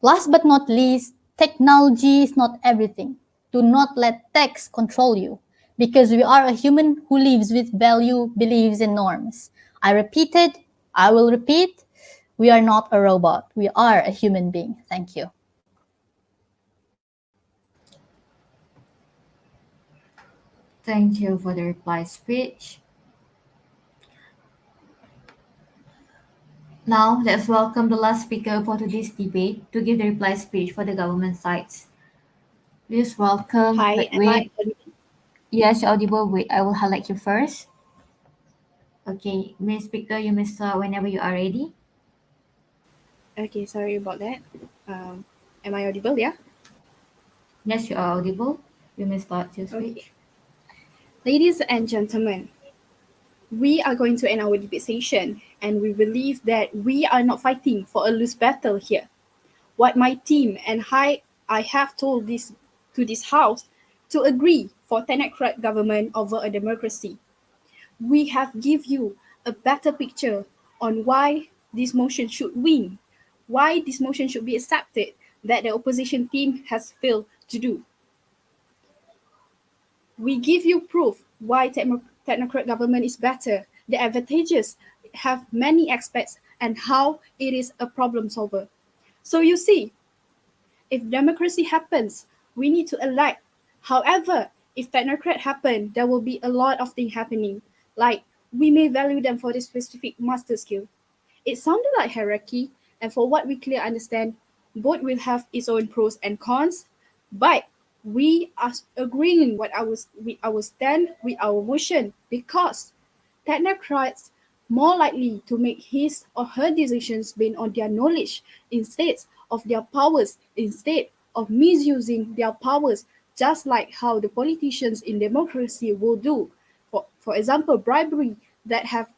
Last but not least, technology is not everything. Do not let text control you, because we are a human who lives with value, beliefs, and norms. I repeated, I will repeat, we are not a robot. We are a human being. Thank you. Thank you for the reply speech. Now, let's welcome the last speaker for today's debate to give the reply speech for the government sides. Please welcome, Hi, but am I wait, yes, you're audible. Wait, I will highlight you first. Okay, Miss Speaker, you may start whenever you are ready. okay? Sorry about that. Am I audible? Yeah. Yes, you are audible. You may start your Okay. speech. Ladies and gentlemen, we are going to end our debate session, and we believe that we are not fighting for a loose battle here. What my team and I have told this house to agree for technocrat government over a democracy. We have give you a better picture on why this motion should win, why this motion should be accepted that the opposition team has failed to do. We give you proof why technocrat government is better, the advantages have many aspects, and how it is a problem solver. So you see, if democracy happens, we need to elect. However, if technocrat happen, there will be a lot of things happening. Like we may value them for this specific master skill. It sounded like hierarchy, and for what we clearly understand, both will have its own pros and cons. But we are agreeing what our stand with our motion, because technocrats more likely to make his or her decisions based on their knowledge instead of their powers, instead of misusing their powers, just like how the politicians in democracy will do. For example, bribery that have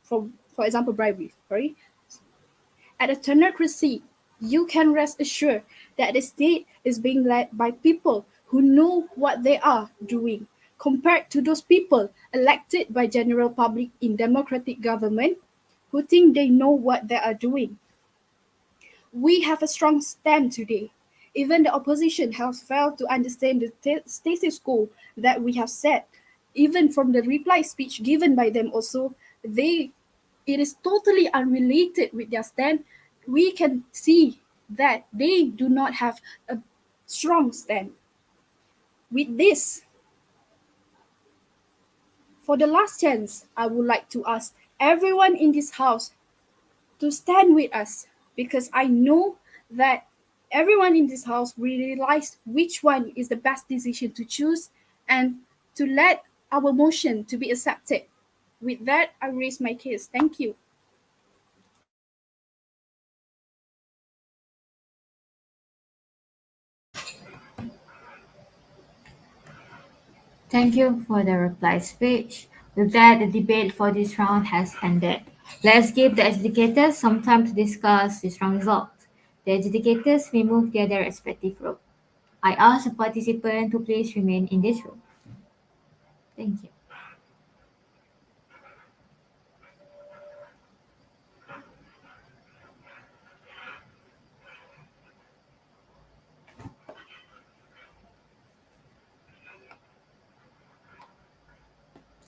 for example bribery, sorry. At a technocracy, you can rest assured that the state is being led by people who know what they are doing, compared to those people elected by general public in democratic government who think they know what they are doing. We have a strong stand today. Even the opposition has failed to understand the status quo that we have set. Even from the reply speech given by them also, it is totally unrelated with their stand. We can see that they do not have a strong stand. With this, for the last chance, I would like to ask everyone in this house to stand with us, because I know that everyone in this house will realize which one is the best decision to choose and to let our motion to be accepted. With that, I raise my case. Thank you. Thank you for the reply speech. With that, the debate for this round has ended. Let's give the adjudicators some time to discuss this round results. The adjudicators may move to their respective room. I ask the participant to please remain in this room. Thank you.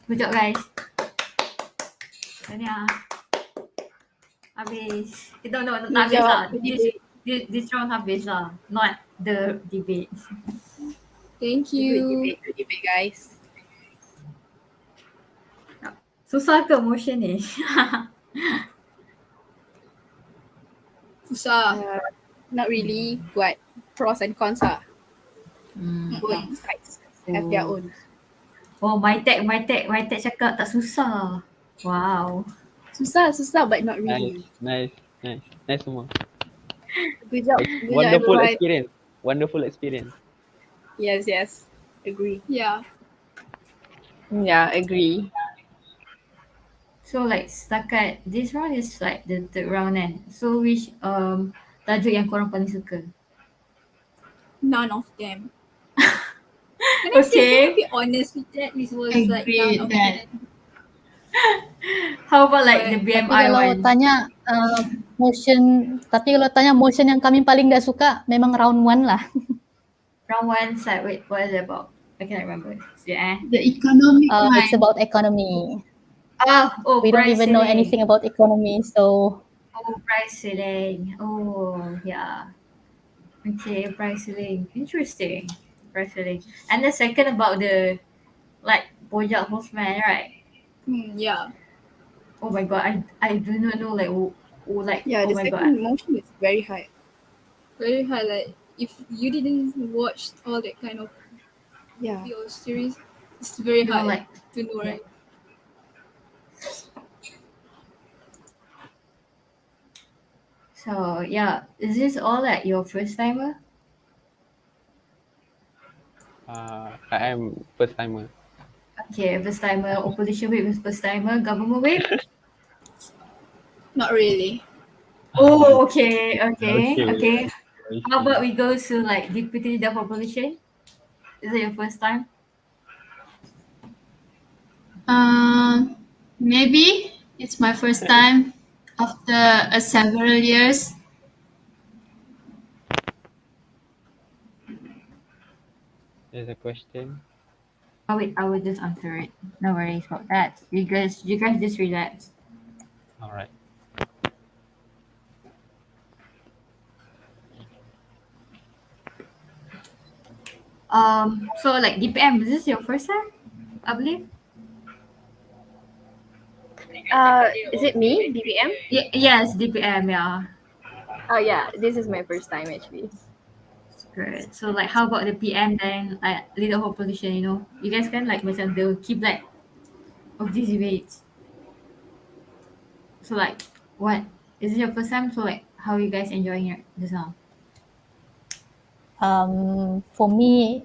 Good job, guys. Tahniah. Habis. No, tak Good habis lah. job. Good debate. This round habis lah. Not the debate. Thank Good you. debate. Good debate, guys. Susah ke motion ni? Susah. Not really, but pros and cons are. Both sides have their own. Oh, my tech cakap tak susah. Wow. Susah, but not really. Nice semua. Good job. Good job, Wonderful everyone. experience. Wonderful experience. Yes. Agree. Yeah. Yeah, agree. So like setakat this round is like the third round kan. So which tajuk yang korang paling suka? None of them. Can I say, can I be honest with that? This was like Agreed none of that. them. How about like the But- Tapi BMI kalau one? tanya motion yang kami paling gak suka, memang round 1 lah. Round one side, wait, what is it about? I can't remember. Yeah. The economic It's one. about economy. Oh, We don't price even know ceiling. anything about economy, so Oh, price ceiling. Oh, yeah. Okay, price ceiling. Interesting. Price ceiling. And the second about the like Bojack Horseman, right? Yeah. Oh my god, I do not know like like Yeah, oh the my god. second motion is very high. Very high. Like if you didn't watch all that kind of Yeah. video series, it's very You know, hard like to know, right? so yeah, is this all at your first timer? I am first timer. Okay, first timer, opposition whip is first timer, government whip. Not really. Oh, okay. Okay. How about we go to like deputy leader of opposition? Is it your first time? Maybe it's my first time after several years. There's a question. Oh wait, I will just answer it. No worries about that. You guys just relax. All right. So like DPM, is this your first time? I believe. Is it me, DPM? Yes, DPM, yeah. Oh yeah, this is my first time actually. Good. So like how about the PM then leader of opposition, you know? You guys can like macam the kiblat of these debates. So like what? Is it your first time? So like how are you guys enjoying it just now? For me,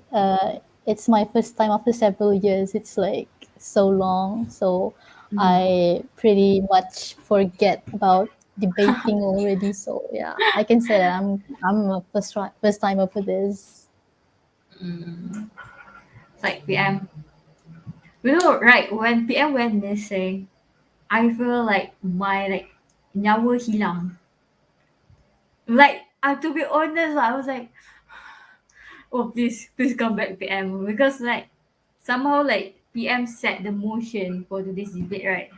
it's my first time after several years. It's like so long, so I pretty much forget about debating already. So yeah, I can say that I'm a first timer for this. It's like PM. You know, right? When PM went missing, I feel like my nyawa hilang. Like, to be honest, I was like, oh please come back PM, because like somehow like PM set the motion for today's debate, right?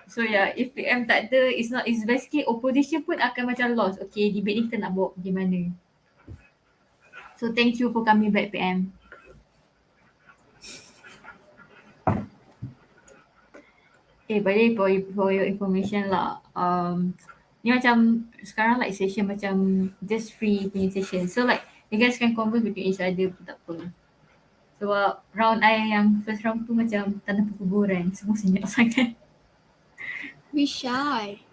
So yeah, if PM tak ada, it's basically opposition pun akan macam lost. Okay, debate ni kita nak bawa pergi mana? So thank you for coming back PM. By the way, for your information lah, ni macam sekarang like session macam just free punya session. So like you guys can converse between each other pun tak apa. So round I yang first round tu macam tanah perkuburan, semua senyap sangat. We shy.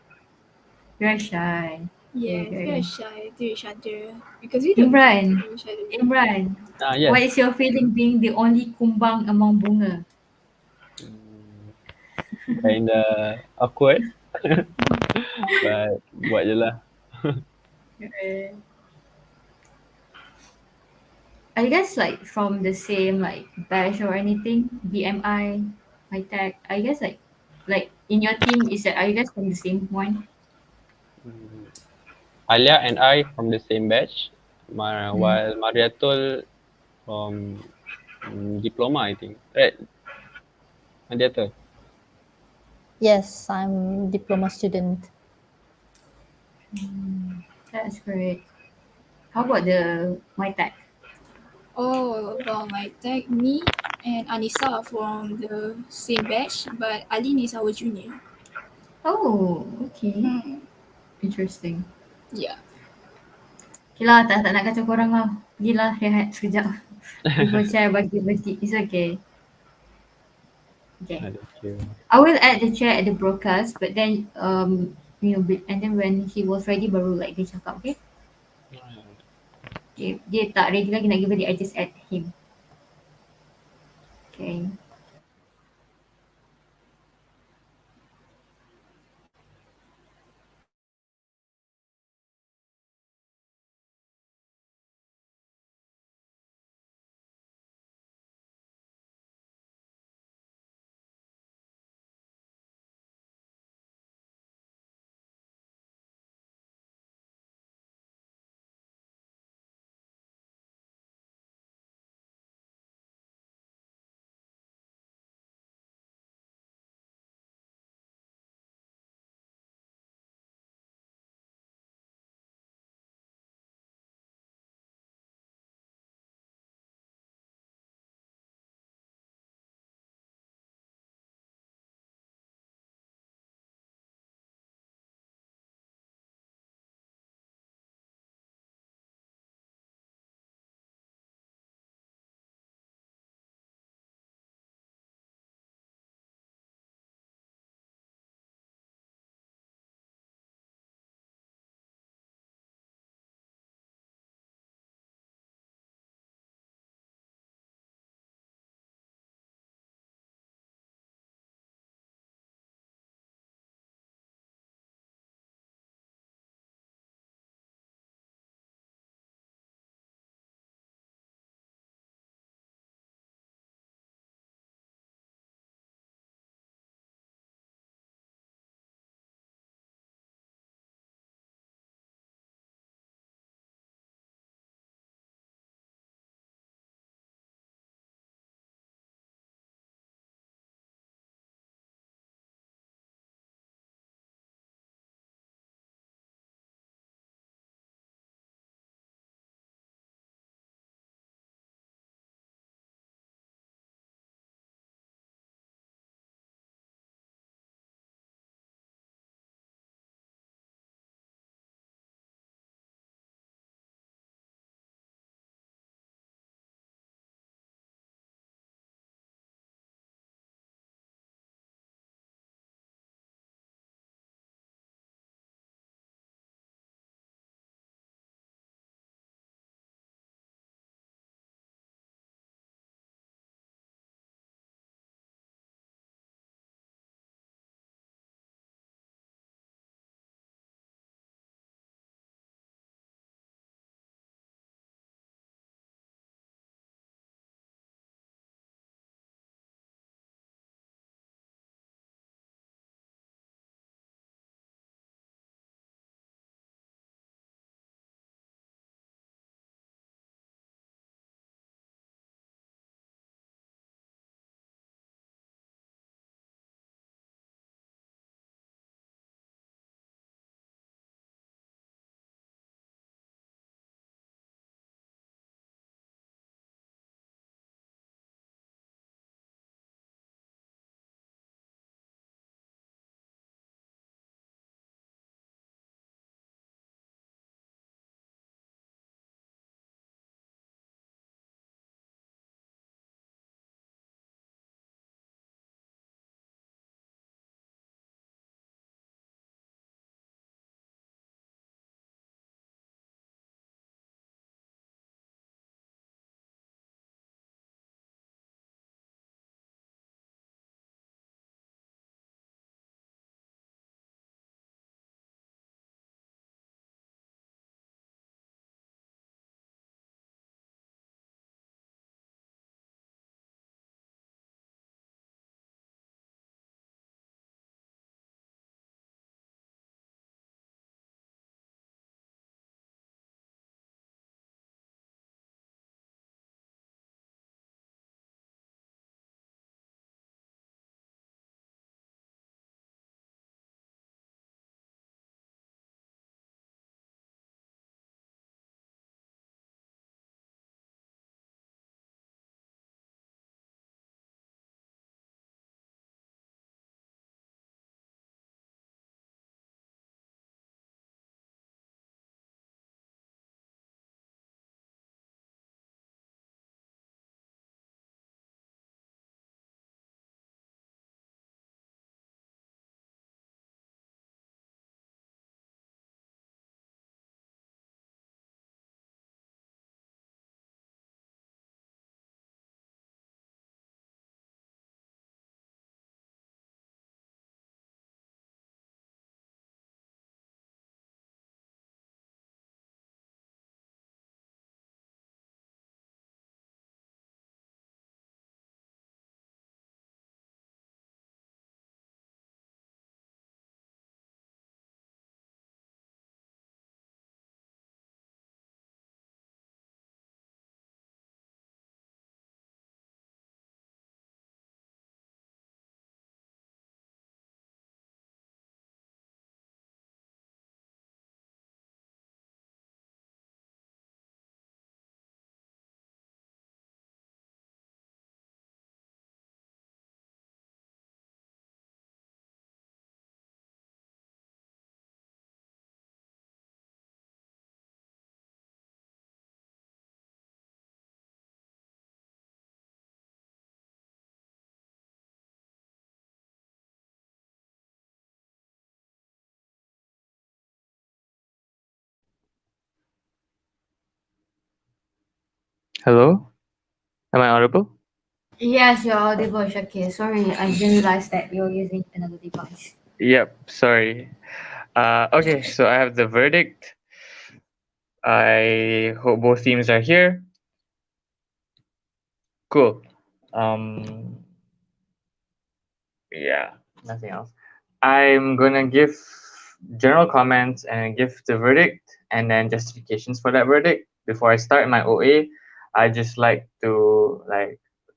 We are shy. Yes, Okay. we are shy to each other because we don't Imran, know each other. Imran, Yes. what is your feeling being the only kumbang among bunga? Kinda awkward. But buat je lah. Are you guys like from the same like batch or anything? BMI, high tech. I guess like in your team, are you guys from the same one? Alia and I from the same batch, while Mariatul from diploma, I think. Right, Mariatul? Yes, I'm diploma student. That's great. How about the my tech? Oh, well, my tag, me and Anissa are from the same batch, but Aline is our junior. Oh, okay. Interesting. Yeah. Okay lah, tak nak kacau korang lah. Pergilah rehat sekejap. People share bagi. It's okay. Okay. Thank you. I will add the chair at the broadcast, but then and then when he was ready baru like dia cakap, okay? Dia tak ready lagi nak give it, I just add him. Okay. Hello? Am I audible? Yes, you're audible, Shakir. Sorry, I didn't realize that you're using another device. Yep, sorry. Okay, so I have the verdict. I hope both teams are here. Cool. Um, yeah, nothing else. I'm gonna give general comments and give the verdict and then justifications for that verdict. Before I start my OA, I just like to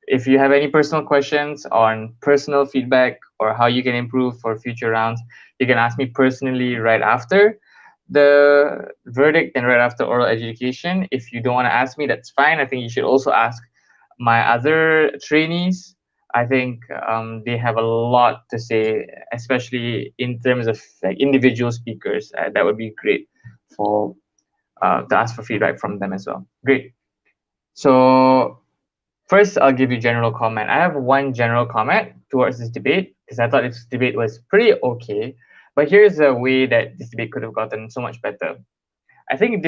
if you have any personal questions on personal feedback or how you can improve for future rounds, you can ask me personally right after the verdict and right after oral education. If you don't want to ask me, that's fine. I think you should also ask my other trainees. I think they have a lot to say, especially in terms of like individual speakers. That would be great for to ask for feedback from them as well. Great. So first, I'll give you general comment. I have one general comment towards this debate because I thought this debate was pretty okay. But here's a way that this debate could have gotten so much better. I think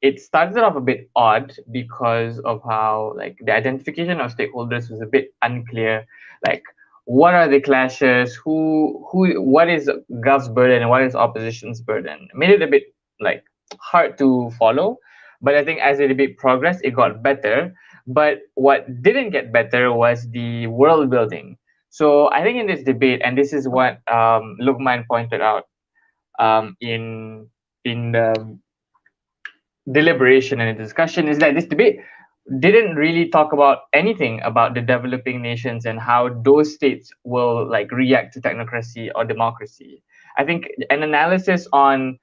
it started off a bit odd because of how like the identification of stakeholders was a bit unclear. Like what are the clashes? Who what is Gov's burden and what is opposition's burden? It made it a bit like hard to follow. But I think as the debate progressed, it got better. But what didn't get better was the world building. So I think in this debate, and this is what Lukman pointed out in the deliberation and a discussion is that this debate didn't really talk about anything about the developing nations and how those states will like react to technocracy or democracy. I think an analysis on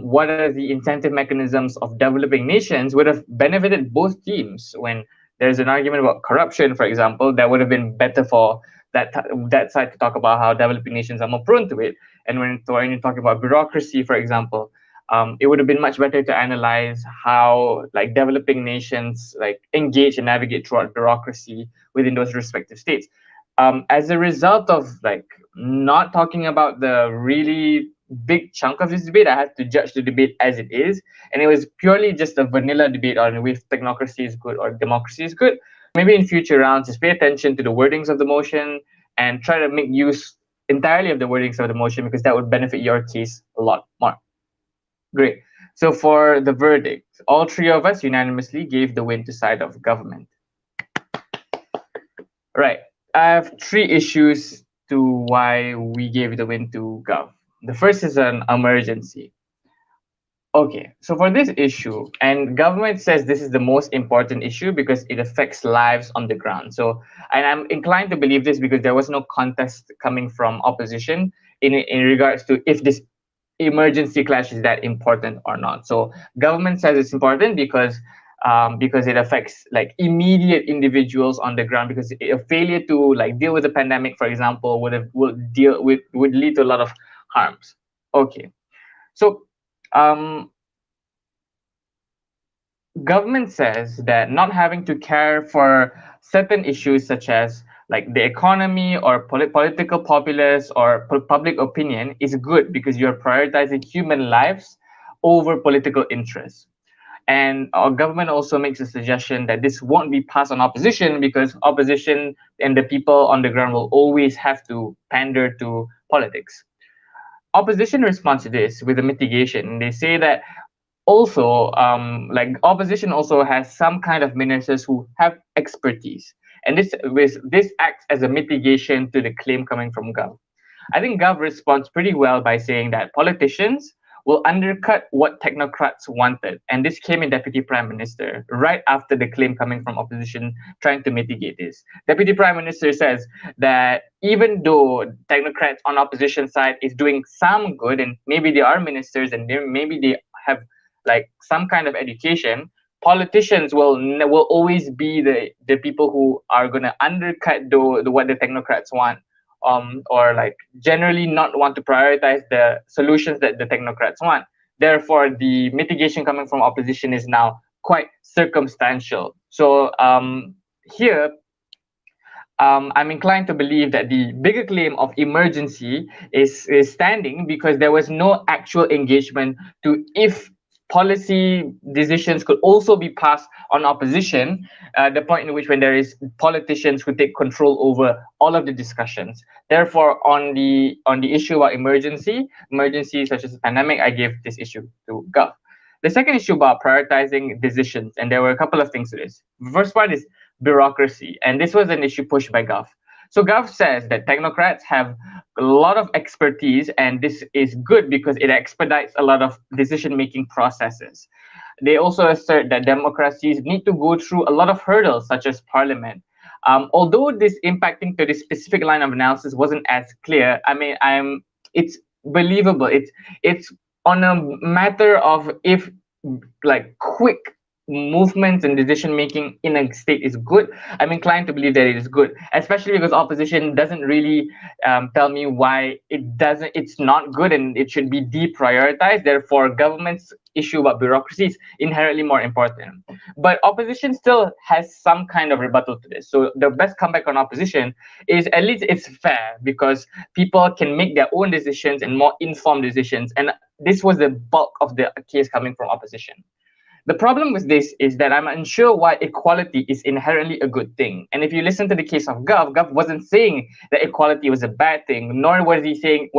what are the incentive mechanisms of developing nations would have benefited both teams. When there's an argument about corruption, for example, that would have been better for that side to talk about how developing nations are more prone to it. And when you talk about bureaucracy, for example, it would have been much better to analyze how like developing nations like engage and navigate throughout bureaucracy within those respective states. As a result of like not talking about the really big chunk of this debate, I had to judge the debate as it is, and it was purely just a vanilla debate on if technocracy is good or democracy is good. Maybe in future rounds, just pay attention to the wordings of the motion and try to make use entirely of the wordings of the motion because that would benefit your case a lot more. Great. So for the verdict, all three of us unanimously gave the win to side of government. Right. I have three issues to why we gave the win to Gov. The first is an emergency. Okay, so for this issue, and government says this is the most important issue because it affects lives on the ground. So, and I'm inclined to believe this because there was no contest coming from opposition in regards to if this emergency clash is that important or not. So government says it's important because it affects like immediate individuals on the ground because a failure to like deal with the pandemic, for example, would lead to a lot of harms. Okay, so um, government says that not having to care for certain issues such as like the economy or political populace or public opinion is good because you're prioritizing human lives over political interests. And our government also makes a suggestion that this won't be passed on opposition because opposition and the people on the ground will always have to pander to politics. Opposition responds to this with a mitigation. They say that also like opposition also has some kind of ministers who have expertise, and this acts as a mitigation to the claim coming from Gov. I think Gov responds pretty well by saying that politicians will undercut what technocrats wanted, and this came in Deputy Prime Minister right after the claim coming from opposition trying to mitigate this. Deputy Prime Minister says that even though technocrats on opposition side is doing some good, and maybe they are ministers and maybe they have like some kind of education, politicians will always be the people who are going to undercut the what the technocrats want, or like generally not want to prioritize the solutions that the technocrats want. Therefore, the mitigation coming from opposition is now quite circumstantial. So here I'm inclined to believe that the bigger claim of emergency is standing because there was no actual engagement to if policy decisions could also be passed on opposition, the point in which when there is politicians who take control over all of the discussions. Therefore, on the issue about emergency such as the pandemic, I gave this issue to Gov. The second issue about prioritizing decisions, and there were a couple of things to this. The first part is bureaucracy, and this was an issue pushed by Gov. So Gov says that technocrats have a lot of expertise, and this is good because it expedites a lot of decision-making processes. They also assert that democracies need to go through a lot of hurdles, such as parliament. Although this impacting to this specific line of analysis wasn't as clear, I mean, it's believable. It's on a matter of if like quick movements and decision making in a state is good. I'm inclined to believe that it is good, especially because opposition doesn't really tell me why it's not good and it should be deprioritized. Therefore, government's issue about bureaucracy is inherently more important. But opposition still has some kind of rebuttal to this. So the best comeback on opposition is at least it's fair because people can make their own decisions and more informed decisions. And this was the bulk of the case coming from opposition. The problem with this is that I'm unsure why equality is inherently a good thing. And if you listen to the case of Gov wasn't saying that equality was a bad thing, nor were they saying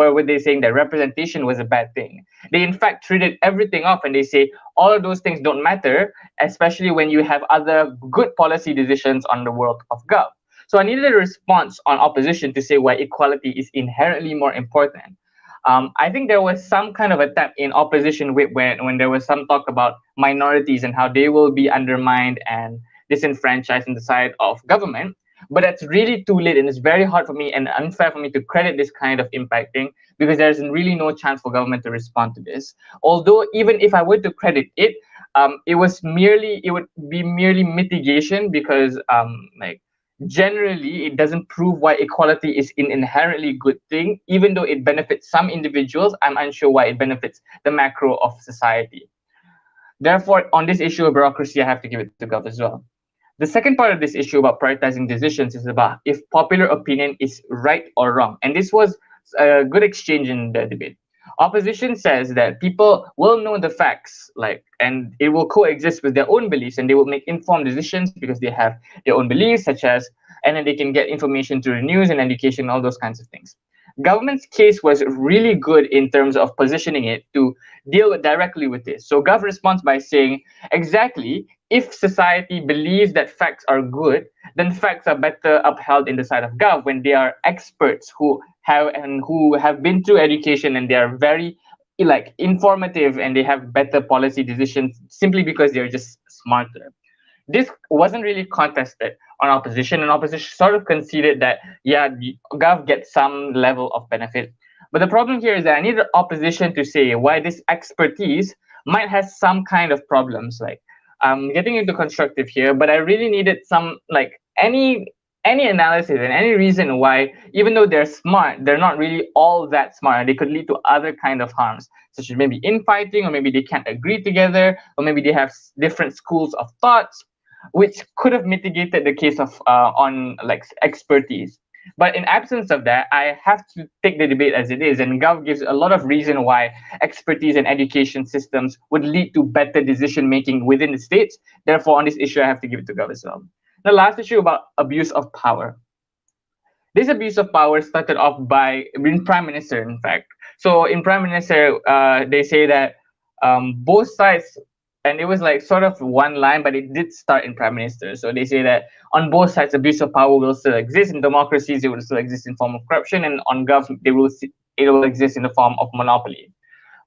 that representation was a bad thing. They in fact treated everything off and they say all of those things don't matter, especially when you have other good policy decisions on the world of Gov. So I needed a response on opposition to say why equality is inherently more important. I think there was some kind of attempt in opposition when there was some talk about minorities and how they will be undermined and disenfranchised in the side of government. But that's really too late, and it's very hard for me and unfair for me to credit this kind of impacting because there's really no chance for government to respond to this. Although even if I were to credit it, it would be merely mitigation because generally it doesn't prove why equality is an inherently good thing. Even though it benefits some individuals, I'm unsure why it benefits the macro of society. Therefore, on this issue of bureaucracy, I have to give it to Gov as well. The second part of this issue about prioritizing decisions is about if popular opinion is right or wrong, and this was a good exchange in the debate. Opposition says that people will know the facts, and it will coexist with their own beliefs, and they will make informed decisions because they have their own beliefs, and then they can get information through the news and education, all those kinds of things. Government's case was really good in terms of positioning it to deal directly with this. So Gov responds by saying, exactly, if society believes that facts are good, then facts are better upheld in the side of Gov when they are experts who have been through education and they are very informative and they have better policy decisions simply because they're just smarter. This wasn't really contested on opposition, and opposition sort of conceded that, yeah, Gov gets some level of benefit. But the problem here is that I need the opposition to say why this expertise might have some kind of problems. I'm getting into constructive here, but I really needed some, any analysis and any reason why, even though they're smart, they're not really all that smart, and they could lead to other kind of harms, such as maybe infighting, or maybe they can't agree together, or maybe they have different schools of thoughts, which could have mitigated the case of expertise. But in absence of that, I have to take the debate as it is, and Gov gives a lot of reason why expertise and education systems would lead to better decision making within the states. Therefore, on this issue, I have to give it to Gov as well. The last issue about abuse of power. This abuse of power started off in Prime Minister, in fact. So in Prime Minister, they say that both sides, and it was sort of one line, but it did start in Prime Minister. So they say that on both sides, abuse of power will still exist. In democracies, it will still exist in form of corruption, and on government, it will exist in the form of monopoly.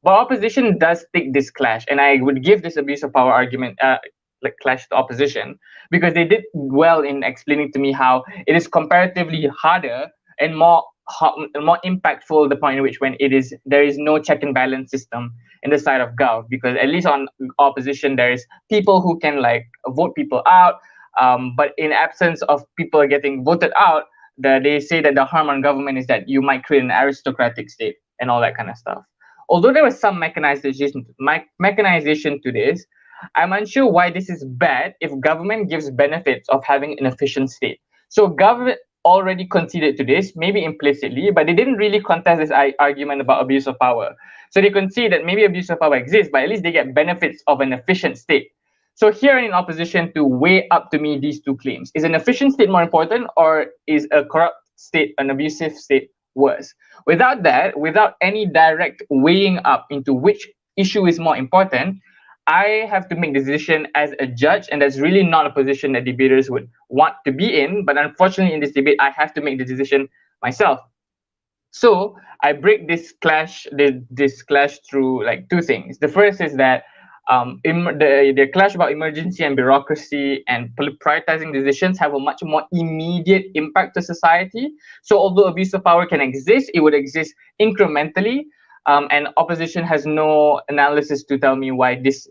But opposition does take this clash, and I would give this abuse of power argument clash to opposition because they did well in explaining to me how it is comparatively harder and more impactful, the point in which when there is no check and balance system in the side of Gov, because at least on opposition there is people who can vote people out, but in absence of people getting voted out, they say that the harm on government is that you might create an aristocratic state and all that kind of stuff. Although there was some mechanization to this, I'm unsure why this is bad if government gives benefits of having an efficient state. So already conceded to this, maybe implicitly, but they didn't really contest this argument about abuse of power. So they concede that maybe abuse of power exists, but at least they get benefits of an efficient state. So here in opposition to weigh up to me these two claims, is an efficient state more important, or is a corrupt state, an abusive state, worse? Without that, without any direct weighing up into which issue is more important, I have to make the decision as a judge, and that's really not a position that debaters would want to be in. But unfortunately, in this debate, I have to make the decision myself. So I break this clash through like two things. The first is that the clash about emergency and bureaucracy and prioritizing decisions have a much more immediate impact to society. So although abuse of power can exist, it would exist incrementally. And opposition has no analysis to tell me why this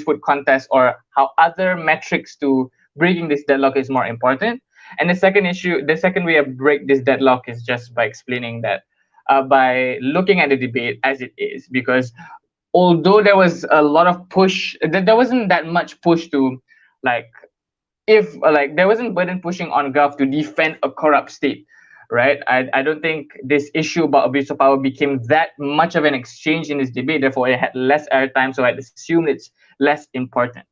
would contest or how other metrics to breaking this deadlock is more important. And the second way I break this deadlock is just by explaining that by looking at the debate as it is, because although there was a lot of push, there wasn't that much push to like if like there wasn't burden pushing on Gov to defend a corrupt state, right? I don't think this issue about abuse of power became that much of an exchange in this debate. Therefore, it had less airtime, so I'd assume it's less important.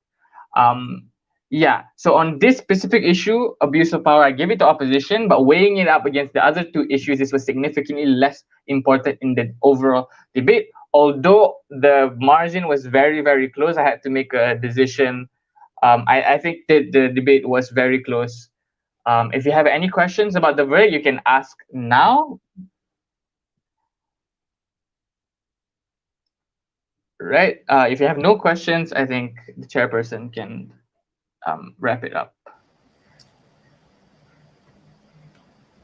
Um, yeah. So on this specific issue, abuse of power, I give it to opposition, but weighing it up against the other two issues, this was significantly less important in the overall debate. Although the margin was very, very close, I had to make a decision. I think that the debate was very close. If you have any questions about the verdict, you can ask now. Right. If you have no questions, I think the chairperson can wrap it up.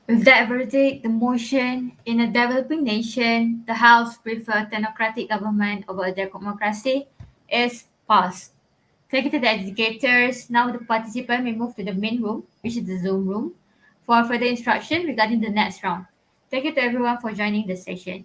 With that verdict, the motion, in a developing nation, the House prefer technocratic government over democracy, is passed. Thank you to the educators. Now the participant may move to the main room, which is the Zoom room, for further instruction regarding the next round. Thank you to everyone for joining the session.